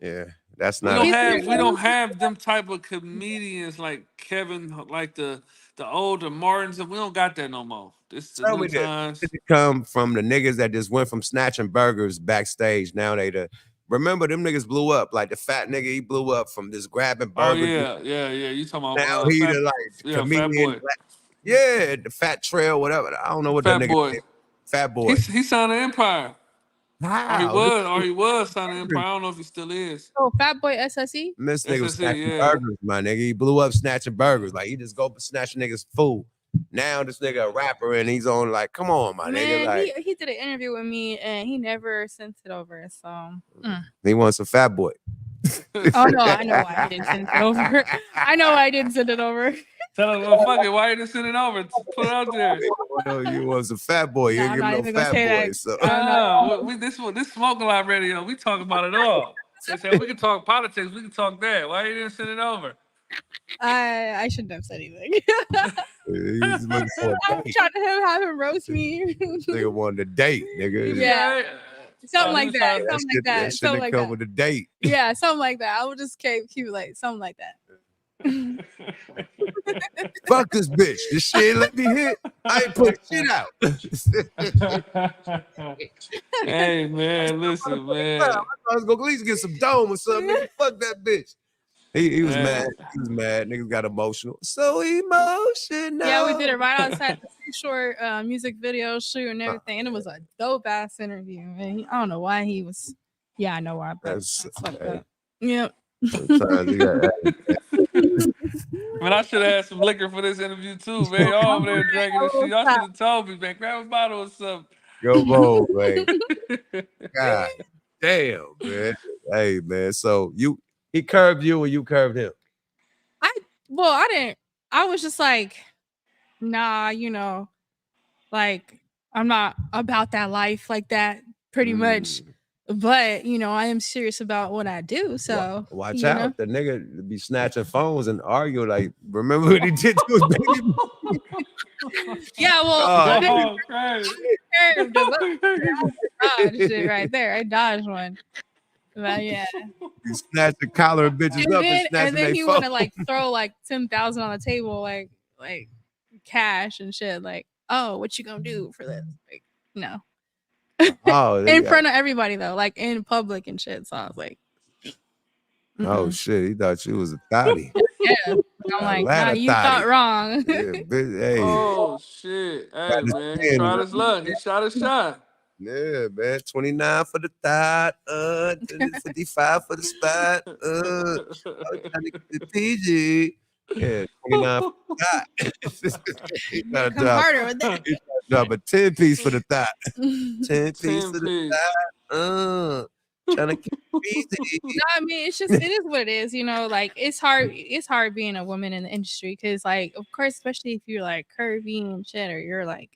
Yeah, that's not. We don't have them type of comedians like Kevin, like the older Martins, and we don't got that no more. This the new times. It come from the niggas that just went from snatching burgers backstage. Now they remember them niggas blew up. Like the fat nigga, he blew up from this grabbing burgers. Oh yeah. You talking about now he the comedian. Yeah, the Fat Trail, whatever. I don't know what that nigga is. Fat Boy. He signed an Empire. Wow. Or he was signing Empire. I don't know if he still is. Oh, Fat Boy SSE? This nigga was snatching burgers, my nigga. He blew up snatching burgers. Like, he just go snatching niggas food. Now this nigga a rapper and he's on like, come on, my nigga. Like, he did an interview with me and he never sent it over. So he wants a Fat Boy. Oh no, I know why I didn't send it over. I know why I didn't send it over. Tell him, well, fuck it, why you didn't send it over? Put it out there. You was a fat boy. You ain't give no fat boy. So. This Smoking Lot Radio, we talk about it all. They said we can talk politics, we can talk that. Why you didn't send it over? I shouldn't have said anything. He's looking for a I'm trying to have him roast me. Nigga wanted a date, nigga. Yeah. Something like that. Something like that. That shouldn't come with a date. Yeah, something like that. I would just keep it like something like that. Fuck this bitch. This shit ain't let me hit. I ain't put shit out. Hey man, listen, man. I was gonna at least get some dome or something. Fuck that bitch. He was mad. He was mad. Niggas got emotional. So emotional. Yeah, we did it right outside the short music video shoot and everything, and it was a dope ass interview. And I don't know why he was. Yeah, I know why. That's fucked up. Yep. Man, I should have had some liquor for this interview too, man. Y'all over there drinking this shit. Y'all should have told me, man. Grab a bottle or something. Go bold, man. God damn, man. Hey, man. So he curved you or you curved him? I didn't. I was just like, nah, you know, like I'm not about that life like that, pretty much. But you know, I am serious about what I do. So watch out. Know? The nigga be snatching phones and argue. Like, remember what he did to his baby? Yeah, well, shit right there. I dodged one. But yeah, he snatched the collar of bitches up and then he want to like throw like 10,000 on the table, like cash and shit. Like, oh, what you gonna do for this? Like, no. Oh, in front of everybody though, like in public and shit. So I was like, oh shit, he thought you was a thotty. Yeah, I'm like, nah, you thought wrong. Yeah, bitch, hey. Oh shit, hey man, he tried his luck. He shot his shot. Yeah, man, 29 for the thought, 55 for the spot, trying to get the PG. Yeah, 29 for the thought. Come harder with that. Drop a 10 piece for the thought. 10 piece for the thought. Trying to keep it easy. No, I mean, it is what it is, you know, like it's hard being a woman in the industry because, like, of course, especially if you're like curvy and shit, or you're like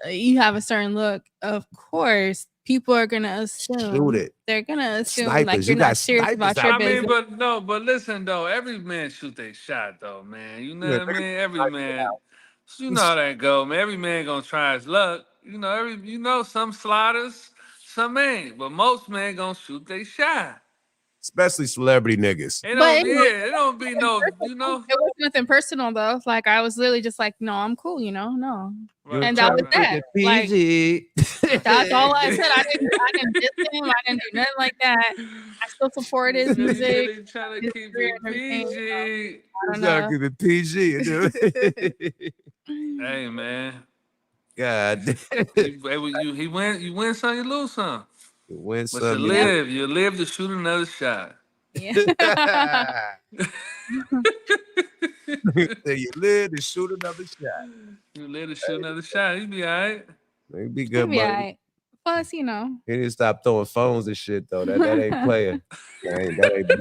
you have a certain look, of course people are gonna assume they're gonna assume like you're not serious about your business. I mean, but listen though, every man shoot their shot though, man. You know what I mean? Every man. You know how that go, man. Every man gonna try his luck. You know, some sliders, some ain't, but most men gonna shoot their shot. especially celebrity niggas. It don't be no, you know. It was nothing personal though. Like I was literally just like, no, I'm cool, you know, no. Right. And that was that. Like, that's all I said. I didn't diss him. I didn't do nothing like that. I still support his music. Really trying to keep it PG. Keep it PG. Hey man. God. You win some, you lose some. You win but some. You live to shoot another shot. Yeah. You live to shoot another shot. You live to shoot another shot. You be all right. You be good, be all right. Plus, you know. He didn't stop throwing phones and shit though. That ain't playing. That ain't a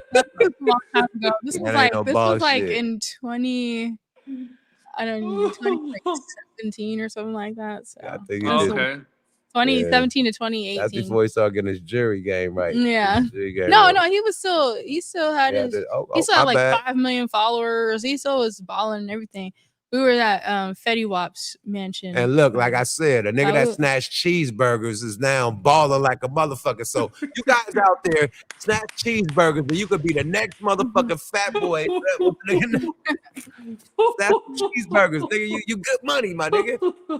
long time ago. This was like in 2017 or something like that. So I think 2017 to 2018. That's before he started getting his jury game right. Yeah. No, he still had his. He still had like 5 million followers. He still was balling and everything. We were at Fetty Wap's mansion. And look, like I said, a nigga that snatched cheeseburgers is now balling like a motherfucker. So you guys out there snatch cheeseburgers, and you could be the next motherfucking fat boy. Snatch cheeseburgers, nigga. You good money, my nigga. I'm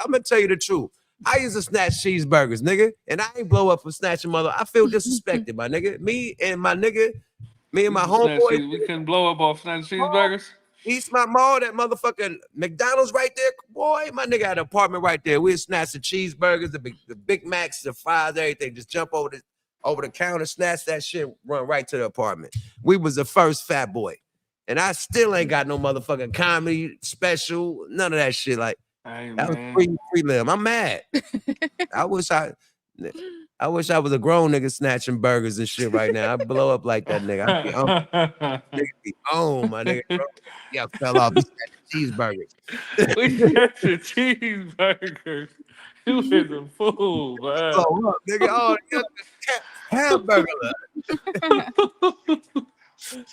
gonna tell you the truth. I used to snatch cheeseburgers, nigga, and I ain't blow up for snatching mother. I feel disrespected, my nigga. Me and my homeboy. We couldn't blow up off snatching cheeseburgers. East my mall, that motherfucking McDonald's right there. Boy, my nigga had an apartment right there. We'd snatch the cheeseburgers, the Big Macs, the fries, everything. Just jump over the counter, snatch that shit, run right to the apartment. We was the first fat boy. And I still ain't got no motherfucking comedy special, none of that shit. Like, that was prelim. I'm mad. I wish I was a grown nigga snatching burgers and shit right now. I'd blow up like that nigga. Nigga be on, my nigga. Bro. Yeah, fell off. Cheeseburgers. We snatching cheeseburgers. You was a fool, man. Oh, look, nigga. Oh, hamburger.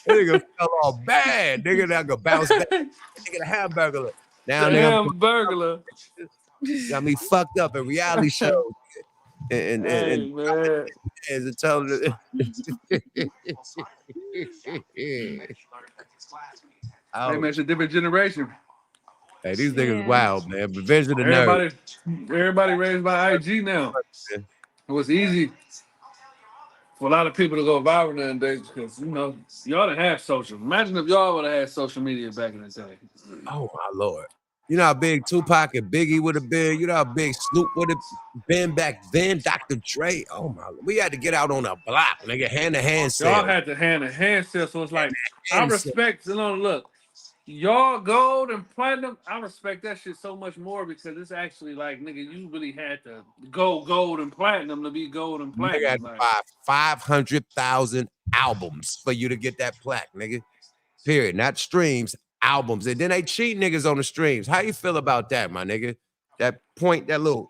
Nigga fell off bad. Nigga, that go bounce back. Nigga, the hamburger. Now, hamburger. Got me fucked up in reality shows. And man. As a television. Hey, man, it's a different generation. Hey, these niggas wild, man. Revenge of the Nerds. Everybody raised by IG now. It was easy for a lot of people to go viral nowadays because, you know, y'all didn't have social. Imagine if y'all would have had social media back in the day. Oh, my Lord. You know how big Tupac and Biggie would have been? You know how big Snoop would have been back then? Dr. Dre? Oh, my Lord. We had to get out on a block, nigga, hand-to-hand sale. Y'all had to hand-to-hand sale, so it's like, I respect, look, y'all gold and platinum, I respect that shit so much more because it's actually like, nigga, you really had to go gold and platinum to be gold and platinum. Nigga had to buy 500,000 albums for you to get that plaque, nigga. Period. Not streams, albums. And then they cheat niggas on the streams. How you feel about that, my nigga? That little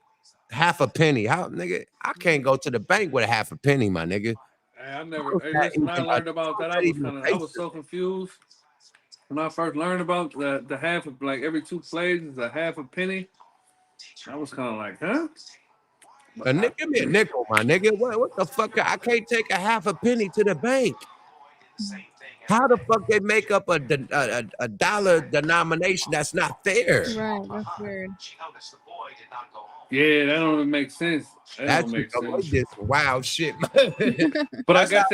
half a penny. How, nigga, I can't go to the bank with a half a penny, my nigga. Hey, I learned about that, I was so confused. When I first learned about the half of, like, every 2 plays is a half a penny, I was kind of like, huh? Give me a nickel, my nigga. What the fuck? I can't take a half a penny to the bank. How the fuck they make up a dollar denomination that's not fair? Right, that's weird. Yeah, that don't even make sense. That's just wild shit. But I guess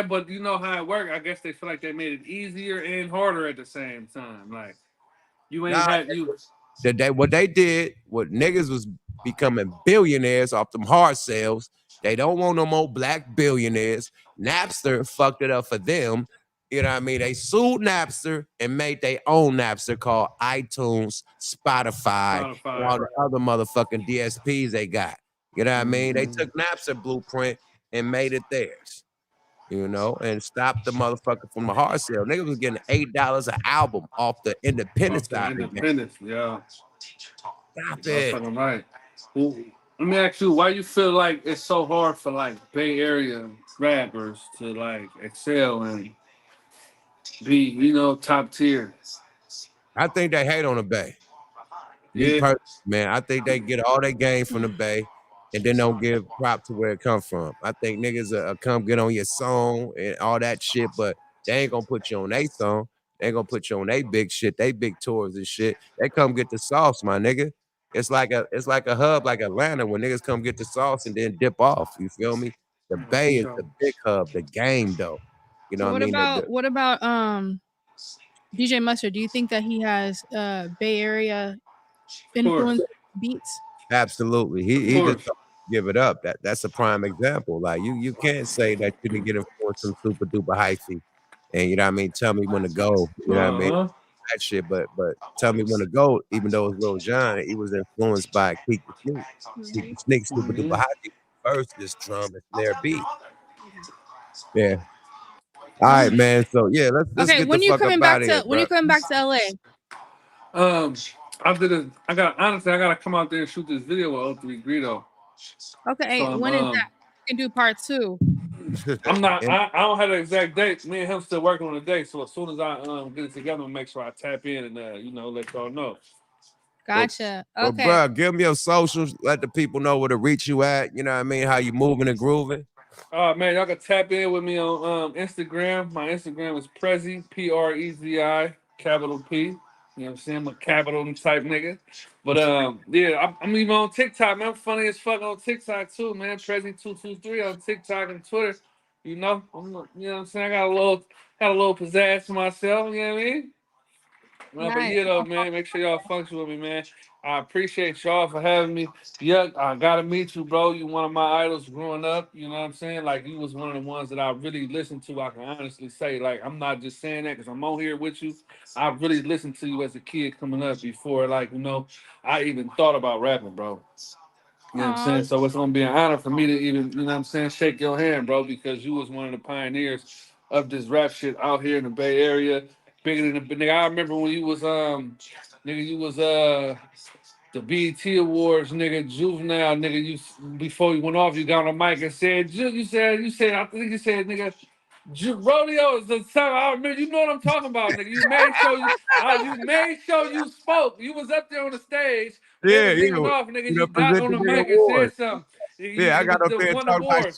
but you know how it works. I guess they feel like they made it easier and harder at the same time. Like you ain't what they did, what niggas was becoming billionaires off them hard sales. They don't want no more black billionaires. Napster fucked it up for them. You know what I mean? They sued Napster and made their own Napster called iTunes, Spotify. And all the other motherfucking DSPs they got. You know what I mean? They took Napster blueprint and made it theirs. You know, and stopped the motherfucker from the hard sale. Niggas was getting $8 an album off the independent side. Independence, yeah. Stop it. Right. Well, let me ask you, why you feel like it's so hard for like Bay Area rappers to like excel and be, you know, top tier? I think they hate on the Bay. Yeah. Man, I think they get all their game from the Bay. and then don't give prop to where it come from. I think niggas come get on your song and all that shit, but they ain't gonna put you on their song. They ain't gonna put you on their big shit, they big tours and shit. They come get the sauce, my nigga. It's like a hub like Atlanta when niggas come get the sauce and then dip off. You feel me? The Bay is the big hub, the game though. You know what I mean? What about DJ Mustard? Do you think that he has Bay Area influence beats? Absolutely. He just give it up. That's a prime example. Like you can't say that you didn't get influenced from super duper hyphy. And you know what I mean? Tell me when to go. You know what I mean? That shit, but tell me when to go, even though it's Lil Jon, he was influenced by Keep the Sneak. Keep the Sneak, super duper hyphy. First this drum and snare beat. Yeah. All right, man. So yeah, let's okay. Get When the you fuck coming up back out to here, when you coming back to LA? I gotta come out there and shoot this video with 03 Greedo. Okay, so when is that? You can do part 2. I don't have the exact date. Me and him still working on the date. So as soon as I get it together, I'll make sure I tap in and let y'all know. Gotcha. Okay. Okay. Well, bro, give me your socials. Let the people know where to reach you at. You know what I mean? How you moving and grooving. Man, y'all can tap in with me on Instagram. My Instagram is Prezi, Prezi, capital P. You know what I'm saying? I'm a capital type nigga. But yeah, I'm even on TikTok, man. I'm funny as fuck on TikTok too, man. Prezi223 on TikTok and Twitter. You know what I'm saying? I got a little pizzazz to myself, you know what I mean? Nice. But yeah, though, man, make sure y'all function with me, man. I appreciate y'all for having me. Yuck, I gotta meet you, bro. You one of my idols growing up. You know what I'm saying? Like, you was one of the ones that I really listened to. I can honestly say, like, I'm not just saying that because I'm on here with you. I really listened to you as a kid coming up before, like, I even thought about rapping, bro. You know what I'm saying? So it's gonna be an honor for me to even, shake your hand, bro, because you was one of the pioneers of this rap shit out here in the Bay Area. Bigger than the nigga. I remember when you was the BET Awards, nigga, Juvenile, nigga. You before you went off, you got on the mic and said, you said, I think you said, nigga, rodeo is the time. I remember, you know what I'm talking about, nigga. You made sure you spoke. You was up there on the stage. Yeah, off, nigga. You got on the mic and said something. I got up there and talked about shit.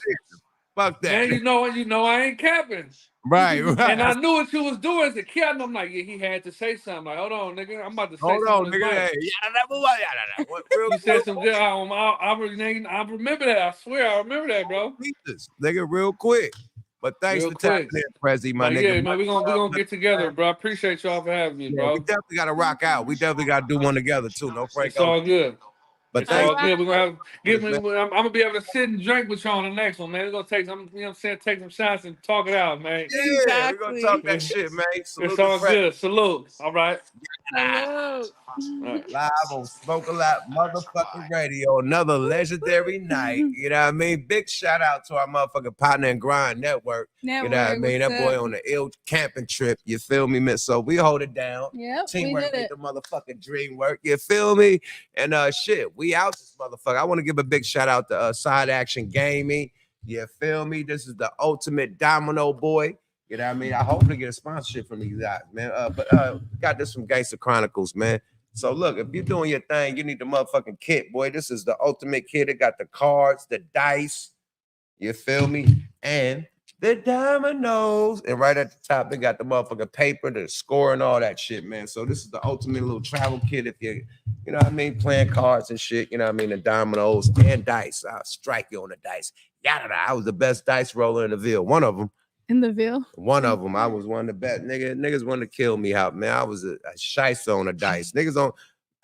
Fuck that. Man, you know I ain't capping. Right. And I knew what you was doing as a kid. I'm like, yeah, he had to say something. Like, hold on, nigga. I'm about to say something. Hold on, nigga. You said some good. I remember that. I swear, I remember that, bro. Nigga, real quick. But thanks for tapping in, Prezi, my nigga. Yeah, man, we gonna get together, bro. I appreciate y'all for having me, bro. We definitely gotta rock out. We definitely gotta do one together too. No Franco. It's all good. But it's all good. We're gonna I'm gonna be able to sit and drink with y'all on the next one, man. We're gonna take some, take some shots and talk it out, man. Yeah, exactly. We're gonna talk that shit, man. Salute, it's all good. Salute. All right. Salute. Live on Smoke a Lot motherfucking radio. Another legendary night. You know what I mean? Big shout out to our motherfucking partner and grind network. You know what I mean? That boy on the ill camping trip. You feel me, man? So we hold it down. Yep. Teamwork make the motherfucking dream work. You feel me? And shit, we out this motherfucker. I want to give a big shout out to Side Action Gaming. You feel me? This is the ultimate domino boy. You know what I mean? I hope to get a sponsorship from these guys, man. But got this from Gangster Chronicles, man. So look, if you're doing your thing, you need the motherfucking kit, boy. This is the ultimate kit. It got the cards, the dice, you feel me? And the dominoes. And right at the top, they got the motherfucking paper, the score, and all that shit, man. So this is the ultimate little travel kit if you know what I mean, playing cards and shit, you know what I mean, the dominoes and dice. I'll strike you on the dice. Yada. I was the best dice roller in the Ville. One of them. In the Ville? One of them. I was one of the best. Niggas wanted to kill me out, man. I was a shiesty on the dice.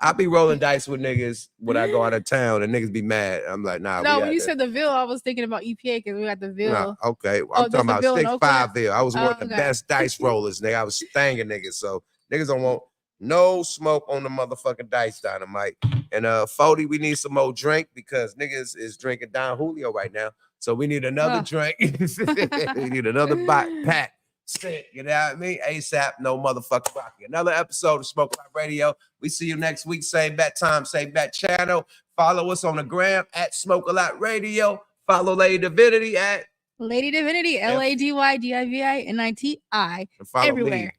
I be rolling dice with niggas when I go out of town and niggas be mad. I'm like, nah. No, when you said the Ville, I was thinking about EPA because we got the Ville. Nah, okay. I'm talking about 6'5" Ville. I was one of the best dice rollers, nigga. I was stanging niggas. So niggas don't want no smoke on the motherfucking dice dynamite. And 40, we need some more drink because niggas is drinking Don Julio right now. So we need another drink. We need another pack. Sick, you know what I mean? ASAP, no motherfucking rocky. Another episode of Smoke Light Radio. We see you next week. Same bat time, same bat channel. Follow us on the gram at Smoke a Lot Radio. Follow Lady Divinity at Lady Divinity, LADYDIVINITI. And follow everywhere. Me,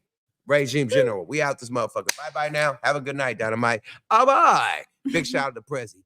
Regime General. We out this motherfucker. Bye now. Have a good night, Dynamite. Bye. Big shout out to Prezi.